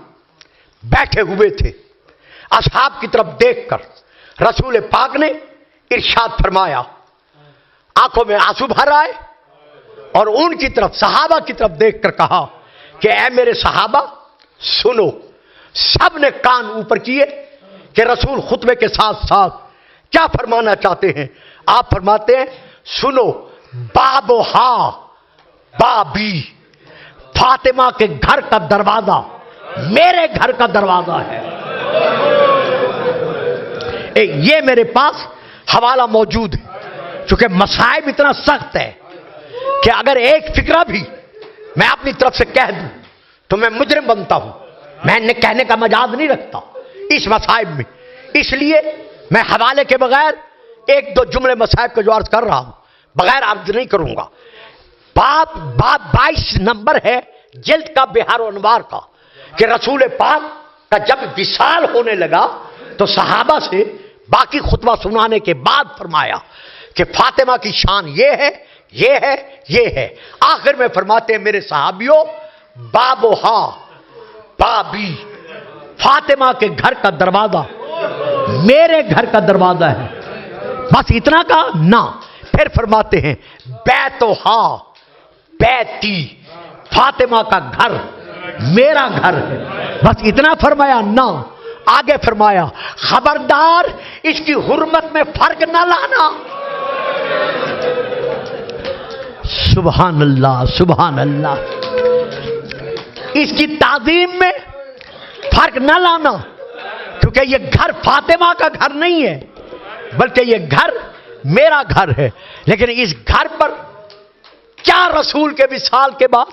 Speaker 1: بیٹھے ہوئے تھے۔ اصحاب کی طرف دیکھ کر رسول پاک نے ارشاد فرمایا، آنکھوں میں آنسو بھر آئے، اور ان کی طرف صحابہ کی طرف دیکھ کر کہا کہ اے میرے صحابہ سنو۔ سب نے کان اوپر کیے کہ رسول خطبے کے ساتھ ساتھ کیا فرمانا چاہتے ہیں۔ آپ فرماتے ہیں سنو، بابھا بابی، فاطمہ کے گھر کا دروازہ میرے گھر کا دروازہ ہے۔ یہ میرے پاس حوالہ موجود ہے، چونکہ مصائب اتنا سخت ہے کہ اگر ایک فکرہ بھی میں اپنی طرف سے کہہ دوں تو میں مجرم بنتا ہوں۔ میں نے کہنے کا مجاز نہیں رکھتا اس مصائب میں، اس لیے میں حوالے کے بغیر ایک دو جملے مصائب کو جو عرض کر رہا ہوں بغیر عرض نہیں کروں گا۔ باب 22 نمبر ہے جلد کا بہار و انوار کا، کہ رسول پاک کا جب وصال ہونے لگا تو صحابہ سے باقی خطبہ سنانے کے بعد فرمایا کہ فاطمہ کی شان یہ ہے، یہ ہے، یہ ہے۔ آخر میں فرماتے ہیں میرے صحابیوں، بابھا بابی، فاطمہ کے گھر کا دروازہ میرے گھر کا دروازہ ہے۔ بس اتنا کا نہ، پھر فرماتے ہیں بیتھا بیتی، فاطمہ کا گھر میرا گھر ہے۔ بس اتنا فرمایا نہ، آگے فرمایا خبردار اس کی حرمت میں فرق نہ لانا۔ سبحان اللہ، سبحان اللہ، اس کی تعظیم میں فرق نہ لانا، کیونکہ یہ گھر فاطمہ کا گھر نہیں ہے بلکہ یہ گھر میرا گھر ہے۔ لیکن اس گھر پر کیا رسول کے وصال کے بعد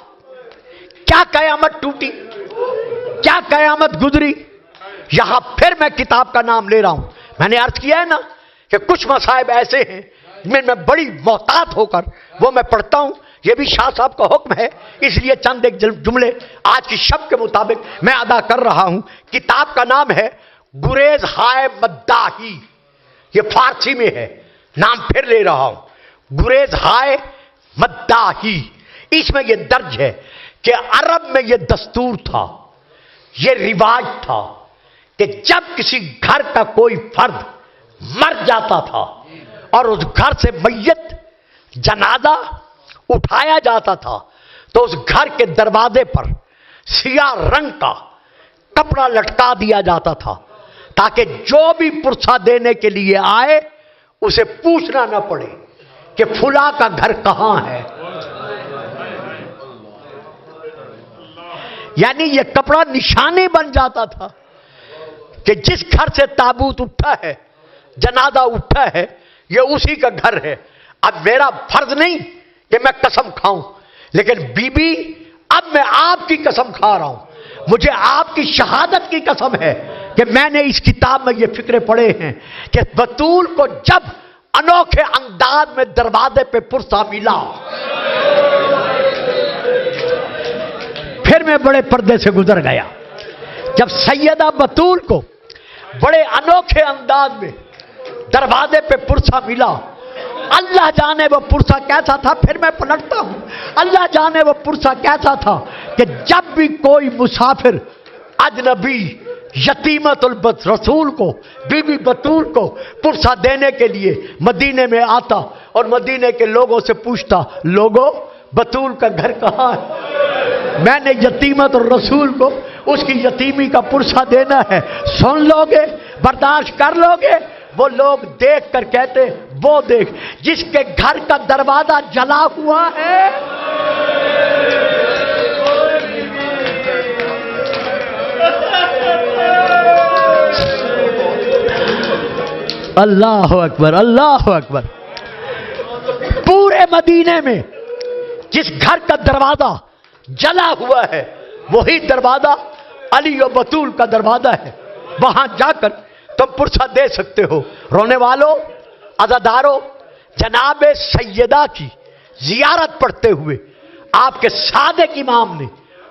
Speaker 1: کیا قیامت ٹوٹی، کیا قیامت گزری۔ یہاں پھر میں کتاب کا نام لے رہا ہوں۔ میں نے عرض کیا ہے نا کہ کچھ مصائب ایسے ہیں میں بڑی محتاط ہو کر وہ میں پڑھتا ہوں، یہ بھی شاہ صاحب کا حکم ہے، اس لیے چند ایک جملے آج کی شب کے مطابق میں ادا کر رہا ہوں۔ کتاب کا نام ہے گریز ہائے مداحی، یہ فارسی میں ہے، نام پھر لے رہا ہوں، گریز ہائے مداحی۔ اس میں یہ درج ہے کہ عرب میں یہ دستور تھا، یہ رواج تھا کہ جب کسی گھر کا کوئی فرد مر جاتا تھا اور اس گھر سے میت جنازہ اٹھایا جاتا تھا تو اس گھر کے دروازے پر سیاہ رنگ کا کپڑا لٹکا دیا جاتا تھا تاکہ جو بھی پرسہ دینے کے لیے آئے اسے پوچھنا نہ پڑے کہ فلاں کا گھر کہاں ہے۔ یعنی یہ کپڑا نشانی بن جاتا تھا کہ جس گھر سے تابوت اٹھا ہے، جنازہ اٹھا ہے، یہ اسی کا گھر ہے۔ اب میرا فرض نہیں کہ میں قسم کھاؤں، لیکن بی بی اب میں آپ کی قسم کھا رہا ہوں، مجھے آپ کی شہادت کی قسم ہے کہ میں نے اس کتاب میں یہ فکرے پڑھے ہیں کہ بطول کو جب انوکھے انداز میں دروازے پہ پرسہ ملا، پھر میں بڑے پردے سے گزر گیا، جب سیدہ بطول کو بڑے انوکھے انداز میں دروازے پہ پرسہ ملا، اللہ جانے وہ پرسہ کیسا تھا، پھر میں پلٹتا ہوں، اللہ جانے وہ پرسہ کیسا تھا کہ جب بھی کوئی مسافر اجنبی یتیمت البت رسول کو، بی بی بطول کو پرسہ دینے کے لیے مدینے میں آتا اور مدینے کے لوگوں سے پوچھتا، لوگوں بطول کا گھر کہاں ہے، میں نے یتیمت الرسول کو اس کی یتیمی کا پرسہ دینا ہے، سن لو گے، برداشت کر لو گے۔ وہ لوگ دیکھ کر کہتے، وہ دیکھ جس کے گھر کا دروازہ جلا ہوا ہے، اللہ اکبر، اللہ اکبر۔ پورے مدینے میں جس گھر کا دروازہ جلا ہوا ہے وہی دروازہ علی و بطول کا دروازہ ہے، وہاں جا کر تم پرسہ دے سکتے ہو۔ رونے والوں، عزاداروں، جناب سیدہ کی زیارت پڑھتے ہوئے آپ کے صادق امام نے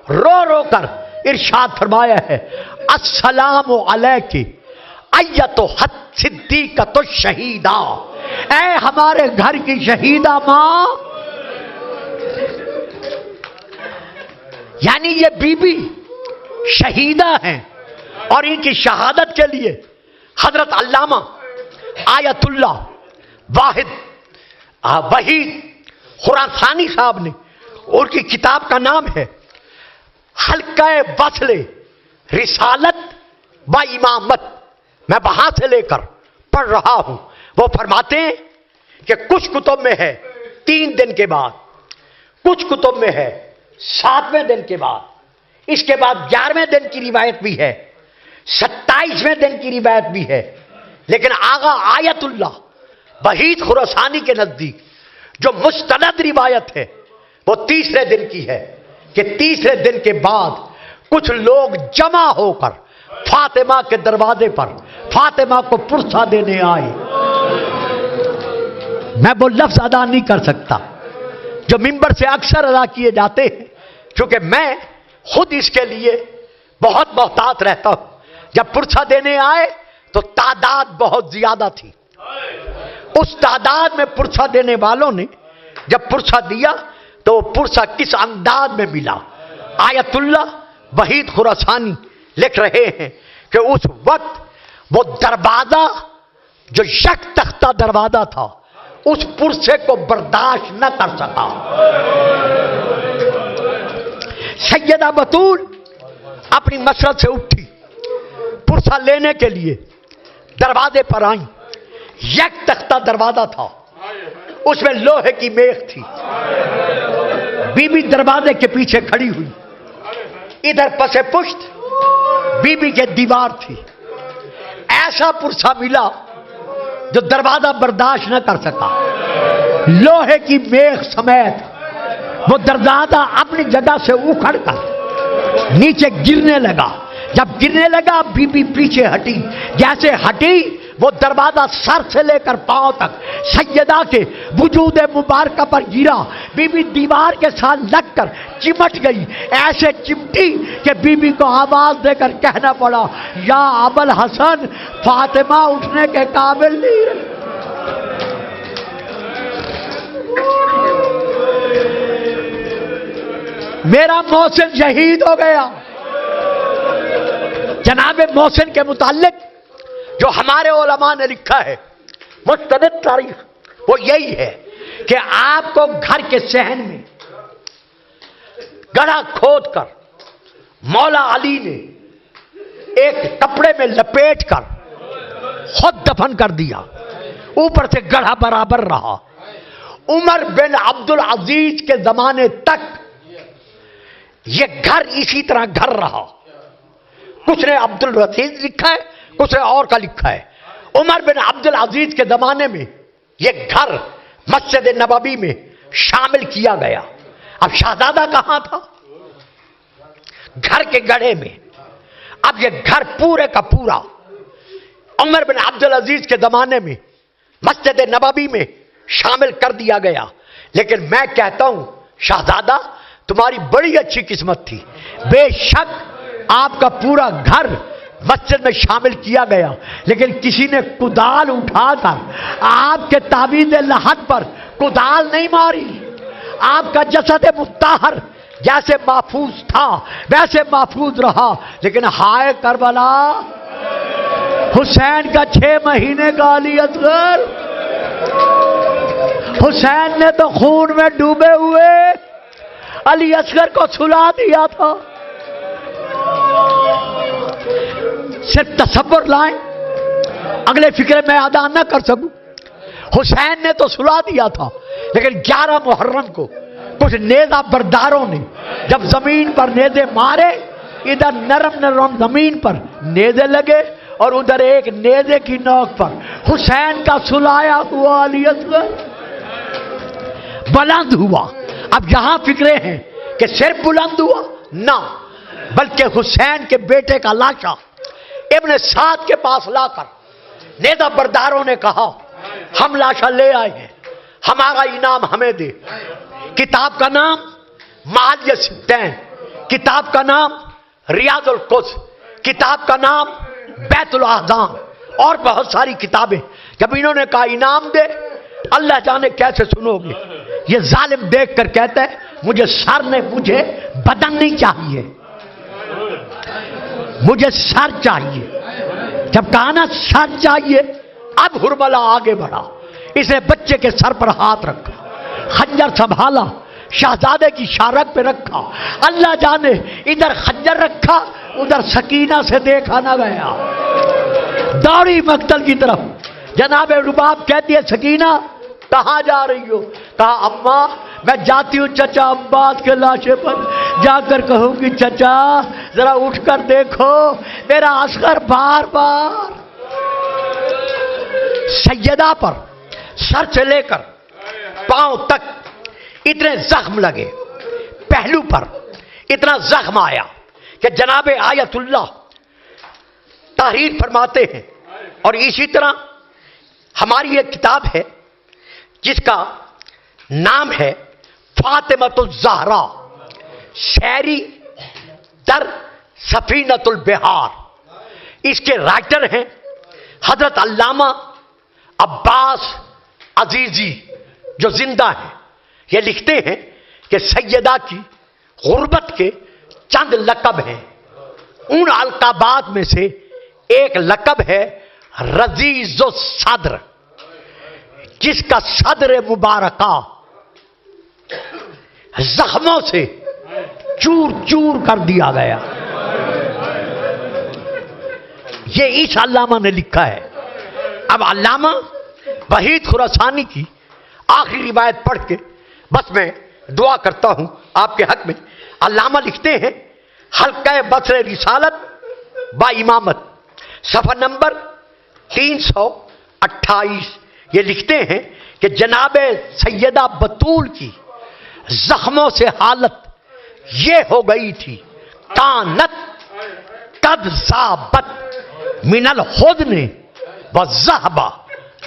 Speaker 1: رو رو کر ارشاد فرمایا ہے، السلام علیک ایتھا صدیقۃ الشہیدہ، اے ہمارے گھر کی شہیدہ ماں۔ یعنی یہ بی بی شہیدہ ہیں اور ان کی شہادت کے لیے حضرت علامہ آیت اللہ وحید خراسانی صاحب نے، ان کی کتاب کا نام ہے حلقہ وصل رسالت و امامت، میں وہاں سے لے کر پڑھ رہا ہوں۔ وہ فرماتے ہیں کہ کچھ کتب میں ہے 3 دن کے بعد، کچھ کتب میں ہے 7ویں دن کے بعد، اس کے بعد 11ویں دن کی روایت بھی ہے، 27ویں دن کی روایت بھی ہے، لیکن آغا آیت اللہ وحید خراسانی کے نزدیک جو مستند روایت ہے وہ 3رے دن کی ہے کہ 3رے دن کے بعد کچھ لوگ جمع ہو کر فاطمہ کے دروازے پر فاطمہ کو پرسہ دینے آئے۔ میں وہ لفظ ادا نہیں کر سکتا جو منبر سے اکثر ادا کیے جاتے ہیں، کیونکہ میں خود اس کے لیے بہت محتاط رہتا ہوں۔ جب پرسہ دینے آئے تو تعداد بہت زیادہ تھی، اس تعداد میں پرسہ دینے والوں نے جب پرسہ دیا تو وہ پرسہ کس انداز میں ملا۔ آیت اللہ وحید خراسانی لکھ رہے ہیں کہ اس وقت وہ دروازہ جو یک تختہ دروازہ تھا اس پرسے کو برداشت نہ کر سکا۔ سیدہ بطول اپنی مسرت سے اٹھی، پرسہ لینے کے لیے دروازے پر آئیں۔ یک تختہ دروازہ تھا، اس میں لوہے کی میخ تھی۔ بی بی دروازے کے پیچھے کھڑی ہوئی، ادھر پس پشت بی بی کے دیوار تھی۔ ایسا پرسہ ملا جو دروازہ برداشت نہ کر سکا، لوہے کی میخ سمیت وہ دروازہ اپنی جگہ سے اکھڑ کر نیچے گرنے لگا۔ جب گرنے لگا بی بی پیچھے ہٹی، جیسے ہٹی وہ دروازہ سر سے لے کر پاؤں تک سیدہ کے وجود مبارکہ پر گرا۔ بی بی دیوار کے ساتھ لگ کر چمٹ گئی، ایسے چمٹی کہ بی بی کو آواز دے کر کہنا پڑا، یا ابوالحسن فاطمہ اٹھنے کے قابل نہیں رہی۔ میرا محسن شہید ہو گیا۔ جناب محسن کے متعلق جو ہمارے علماء نے لکھا ہے مستند تاریخ، وہ یہی ہے کہ آپ کو گھر کے صحن میں گڑھا کھود کر مولا علی نے ایک کپڑے میں لپیٹ کر خود دفن کر دیا، اوپر سے گڑھا برابر رہا۔ عمر بن عبدالعزیز کے زمانے تک یہ گھر اسی طرح گھر رہا۔ کچھ نے عبدالرشید لکھا ہے، کچھ نے اور کا لکھا ہے۔ عمر بن عبدالعزیز کے زمانے میں یہ گھر مسجد نبوی میں شامل کیا گیا۔ اب شہزادہ کہاں تھا؟ گھر کے گڑھے میں۔ اب یہ گھر پورے کا پورا عمر بن عبدالعزیز کے زمانے میں مسجد نبوی میں شامل کر دیا گیا۔ لیکن میں کہتا ہوں شہزادہ تمہاری بڑی اچھی قسمت تھی، بے شک آپ کا پورا گھر مسجد میں شامل کیا گیا، لیکن کسی نے کدال اٹھا کر آپ کے تعویذ لحد پر کدال نہیں ماری۔ آپ کا جسد مطہر جیسے محفوظ تھا ویسے محفوظ رہا، لیکن ہائے کربلا، حسین کا 6 مہینے کا علی اصغر، حسین نے تو خون میں ڈوبے ہوئے علی اصغر کو سلا دیا تھا۔ صرف تصور لائیں، اگلے فکرے میں ادا نہ کر سکوں۔ حسین نے تو سلا دیا تھا، لیکن 11 محرم کو کچھ نیزہ برداروں نے جب زمین پر نیزے مارے، ادھر نرم نرم زمین پر نیزے لگے اور ادھر ایک نیزے کی نوک پر حسین کا سلایا ہوا علی اصغر بلند ہوا. اب یہاں فکرے ہیں کہ صرف بلند ہوا نہ، بلکہ حسین کے بیٹے کا لاشا ابن سعد کے پاس لا کر نیزہ برداروں نے کہا ہم لاشا لے آئے ہیں، ہمارا انعام ہمیں دے. کتاب کا نام معالی الستین، کتاب کا نام ریاض القدس، کتاب کا نام بیت الاحزان اور بہت ساری کتابیں. جب انہوں نے کہا انعام دے، اللہ جانے کیسے سنو گے. یہ ظالم دیکھ کر کہتا ہے مجھے سر نے، مجھے بدن نہیں چاہیے، مجھے سر چاہیے. جب کہا نا سر چاہیے، اب ہرملا آگے بڑھا، اس نے بچے کے سر پر ہاتھ رکھا، خنجر سنبھالا، شہزادے کی شارک پہ رکھا. اللہ جانے ادھر خنجر رکھا، ادھر سکینہ سے دیکھا نہ گیا، دوڑی مقتل کی طرف. جناب رباب کہتی ہے سکینہ کہاں جا رہی ہو؟ کہا اماں میں جاتی ہوں چچا عباس کے لاشے پر، جا کر کہوں گی چچا ذرا اٹھ کر دیکھو میرا اصغر بار بار. سیدہ پر سر سے لے کر پاؤں تک اتنے زخم لگے، پہلو پر اتنا زخم آیا کہ جناب آیت اللہ تحریر فرماتے ہیں. اور اسی طرح ہماری ایک کتاب ہے جس کا نام ہے فاطمۃ الزہرا شعری در سفینۃ البحار. اس کے رائٹر ہیں حضرت علامہ عباس عزیزی جو زندہ ہیں. یہ لکھتے ہیں کہ سیدہ کی غربت کے چند لقب ہیں. ان القابات میں سے ایک لقب ہے رزیز الصدر، جس کا صدر مبارکہ زخموں سے چور چور کر دیا گیا. یہ اس علامہ نے لکھا ہے. اب علامہ وحید خراسانی کی آخری روایت پڑھ کے بس میں دعا کرتا ہوں آپ کے حق میں. علامہ لکھتے ہیں حلقہ بصر رسالت با امامت صفحہ نمبر 328. یہ لکھتے ہیں کہ جناب سیدہ بطول کی زخموں سے حالت یہ ہو گئی تھی کانت قد ذابت من الحزن والذہب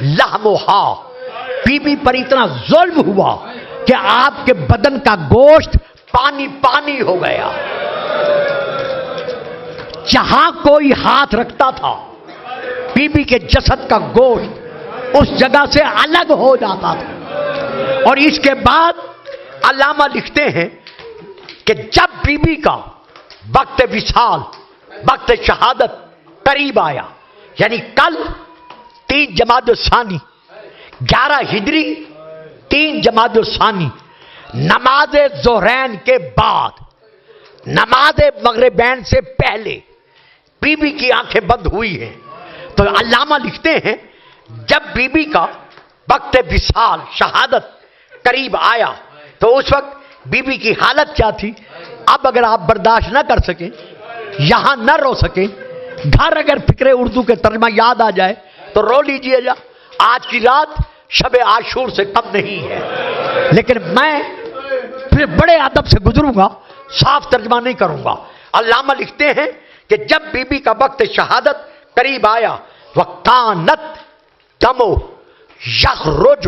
Speaker 1: لحمها. بی بی پر اتنا ظلم ہوا کہ آپ کے بدن کا گوشت پانی پانی ہو گیا. جہاں کوئی ہاتھ رکھتا تھا بی بی کے جسد کا گوشت اس جگہ سے الگ ہو جاتا تھا. اور اس کے بعد علامہ لکھتے ہیں کہ جب بی بی کا وقت وصال، وقت شہادت قریب آیا، یعنی کل 3 جمادی الثانی 11 ہجری 3 جمادی الثانی نماز ظہرین کے بعد، نماز مغربین سے پہلے بی بی کی آنکھیں بند ہوئی ہیں. تو علامہ لکھتے ہیں جب بی بی کا وقت وصال شہادت قریب آیا تو اس وقت بی بی کی حالت کیا تھی. اب اگر آپ برداشت نہ کر سکیں، یہاں نہ رو سکیں، گھر اگر فکر اردو کے ترجمہ یاد آ جائے تو رو لیجئے جا. آج کی رات شب عاشور سے کم نہیں ہے، لیکن میں پھر بڑے ادب سے گزروں گا، صاف ترجمہ نہیں کروں گا. علامہ لکھتے ہیں کہ جب بی بی کا وقت شہادت قریب آیا وَقَانَتْ دَمُ يَخْرُجُ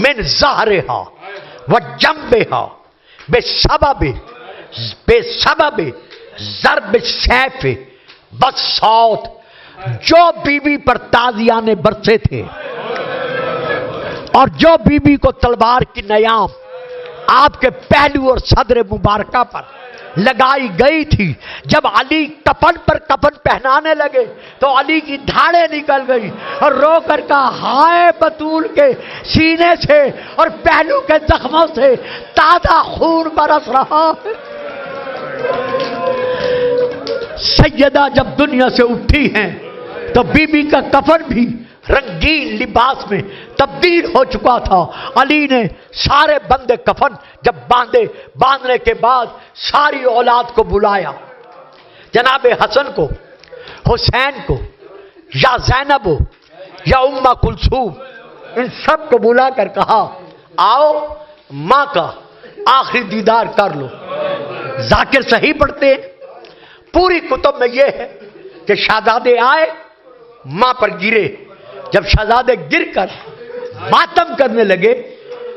Speaker 1: مِنْ ظَهْرِهَا وَجَنْبِهَا بِسَبَبِ ضَرْبِ السَّيْفِ وَالصَّوْتِ. جو بی بی پر تازیانے برسے تھے اور جو بی بی کو تلوار کی نیام آپ کے پہلو اور صدر مبارکہ پر لگائی گئی تھی، جب علی کفن پر کفن پہنانے لگے تو علی کی دھاڑیں نکل گئی اور رو کر کہا ہائے بطول کے سینے سے اور پہلو کے زخموں سے تازہ خون برس رہا ہے. سیدہ جب دنیا سے اٹھی ہیں تو بی بی کا کفن بھی رنگین لباس میں تبدیل ہو چکا تھا. علی نے سارے بندے کفن جب باندھنے کے بعد ساری اولاد کو بلایا، جناب حسن کو، حسین کو، یا زینب ہو یا اما کلثوم، ان سب کو بلا کر کہا آؤ ماں کا آخری دیدار کر لو۔ ذاکر صحیح پڑھتے ہیں، پوری کتب میں یہ ہے کہ شہزادے آئے ماں پر گرے، جب شہزادے گر کر ماتم کرنے لگے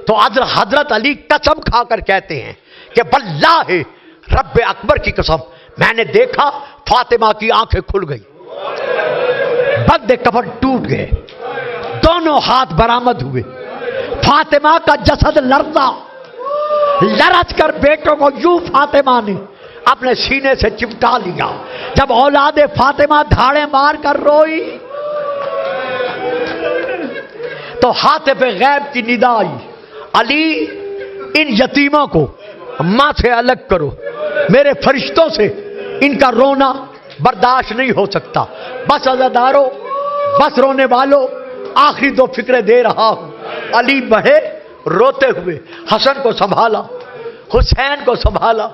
Speaker 1: تو حضرت علی قسم کھا کر کہتے ہیں کہ واللہ رب اکبر کی قسم، میں نے دیکھا فاطمہ کی آنکھیں کھل گئی، بند کفن ٹوٹ گئے، دونوں ہاتھ برآمد ہوئے، فاطمہ کا جسد لرزا، لرز کر بیٹوں کو یوں فاطمہ نے اپنے سینے سے چمٹا لیا۔ جب اولاد فاطمہ دھاڑے مار کر روئی تو حاطب غیب کی ندا آئی، علی ان یتیموں کو ماں سے الگ کرو، میرے فرشتوں سے ان کا رونا برداشت نہیں ہو سکتا، بس عزادارو، بس رونے والو، آخری دو فکریں دے رہا ہوں۔ علی بڑھے روتے ہوئے، حسن کو سنبھالا، حسین کو سنبھالا،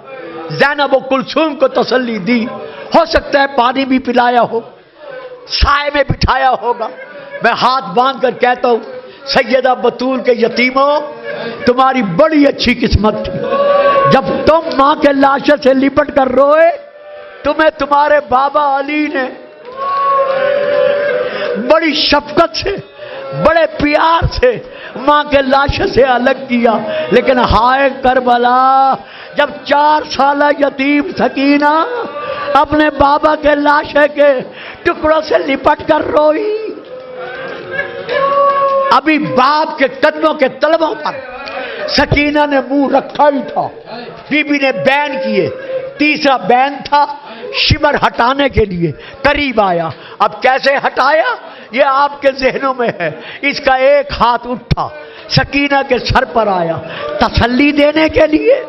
Speaker 1: زینب و کلثوم کو تسلی دی، ہو سکتا ہے پانی بھی پلایا ہو، سائے میں بٹھایا ہوگا۔ میں ہاتھ باندھ کر کہتا ہوں سیدہ بطول کے یتیموں، تمہاری بڑی اچھی قسمت تھی، جب تم ماں کے لاشے سے لپٹ کر روئے تمہیں تمہارے بابا علی نے بڑی شفقت سے، بڑے پیار سے ماں کے لاشے سے الگ کیا۔ لیکن ہائے کربلا، جب 4 سالہ یتیم سکینہ اپنے بابا کے لاشے کے ٹکڑوں سے لپٹ کر روئی، ابھی باپ کے قدموں کے تلبوں پر سکینہ نے منہ رکھا ہی تھا، بی بی نے بین کیے، تیسرا بین تھا شمر ہٹانے کے لیے، قریب آیا، اب کیسے ہٹایا یہ آپ کے ذہنوں میں ہے۔ اس کا ایک ہاتھ اٹھا سکینہ کے سر پر آیا، تسلی دینے کے لیے۔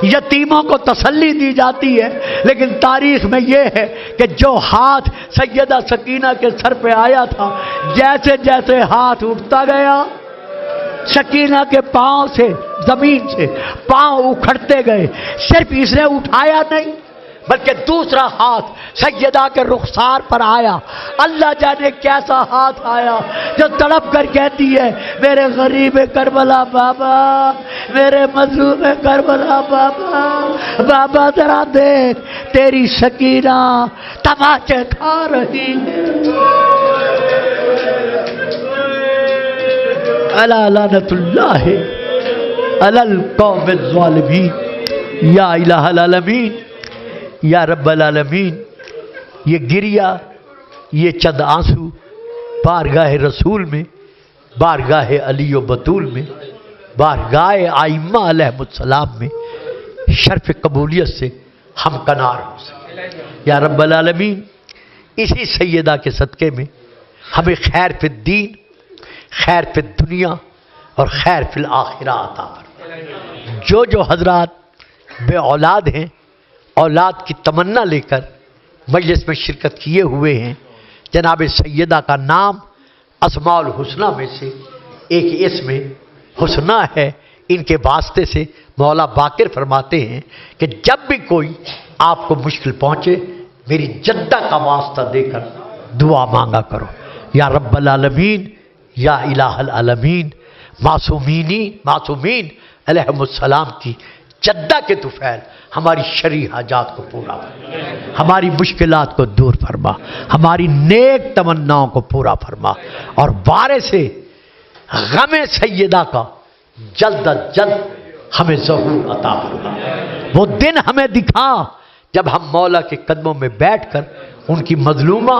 Speaker 1: یتیموں کو تسلی دی جاتی ہے، لیکن تاریخ میں یہ ہے کہ جو ہاتھ سیدہ سکینہ کے سر پہ آیا تھا، جیسے جیسے ہاتھ اٹھتا گیا سکینہ کے پاؤں سے، زمین سے پاؤں اکھڑتے گئے۔ صرف اس نے اٹھایا نہیں بلکہ دوسرا ہاتھ سیدہ کے رخسار پر آیا۔ اللہ جانے کیسا ہاتھ آیا جو تڑپ کر کہتی ہے میرے غریب کربلا بابا، میرے مظلوم کربلا بابا، بابا ذرا دیکھ تیری سکینہ تماچے کھا رہی ہے۔ الا لعنت اللہ علی القوم الظالمین۔ یا الہ العالمین، یا رب العالمین، یہ گریہ، یہ چند آنسو بارگاہ رسول میں، بارگاہ علی و بطول میں، بارگاہ ائمہ علیہ السلام میں شرف قبولیت سے ہم کنار ہو سکے۔ یا رب العالمین، اسی سیدہ کے صدقے میں ہمیں خیر فی الدین، خیر فی الدنیا اور خیر فی الآخرہ عطا فرما۔ جو حضرات بے اولاد ہیں، اولاد کی تمنا لے کر مجلس میں شرکت کیے ہوئے ہیں، جناب سیدہ کا نام اسماء الحسنہ میں سے ایک اسم حسنہ ہے۔ ان کے واسطے سے مولا باقر فرماتے ہیں کہ جب بھی کوئی آپ کو مشکل پہنچے میری جدہ کا واسطہ دے کر دعا مانگا کرو۔ یا رب العالمین، یا الہ العالمین، معصومین علیہم السلام کی جدہ کے طفیل ہماری شرعی حاجات کو پورا فرما، ہماری مشکلات کو دور فرما، ہماری نیک تمناؤں کو پورا فرما، اور وارث غم سیدہ کا جلد از جلد ہمیں ظہور عطا فرما۔ وہ دن ہمیں دکھا جب ہم مولا کے قدموں میں بیٹھ کر ان کی مظلومہ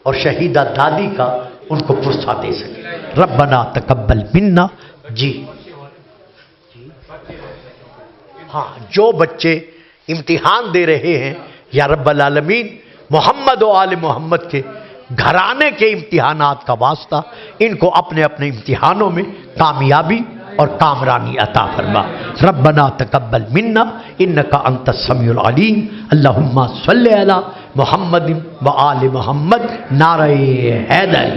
Speaker 1: اور شہیدہ دادی کا ان کو پرسہ دے سکے۔ ربنا تقبل منا۔ جی ہاں، جو بچے امتحان دے رہے ہیں یا رب العالمین محمد و آل محمد کے گھرانے کے امتحانات کا واسطہ ان کو اپنے اپنے امتحانوں میں کامیابی اور کامرانی عطا فرما۔ ربنا تقبل منا انک انت السمیع العلیم۔ اللہم صلی علی محمد و آل محمد۔ نعرہ حیدر۔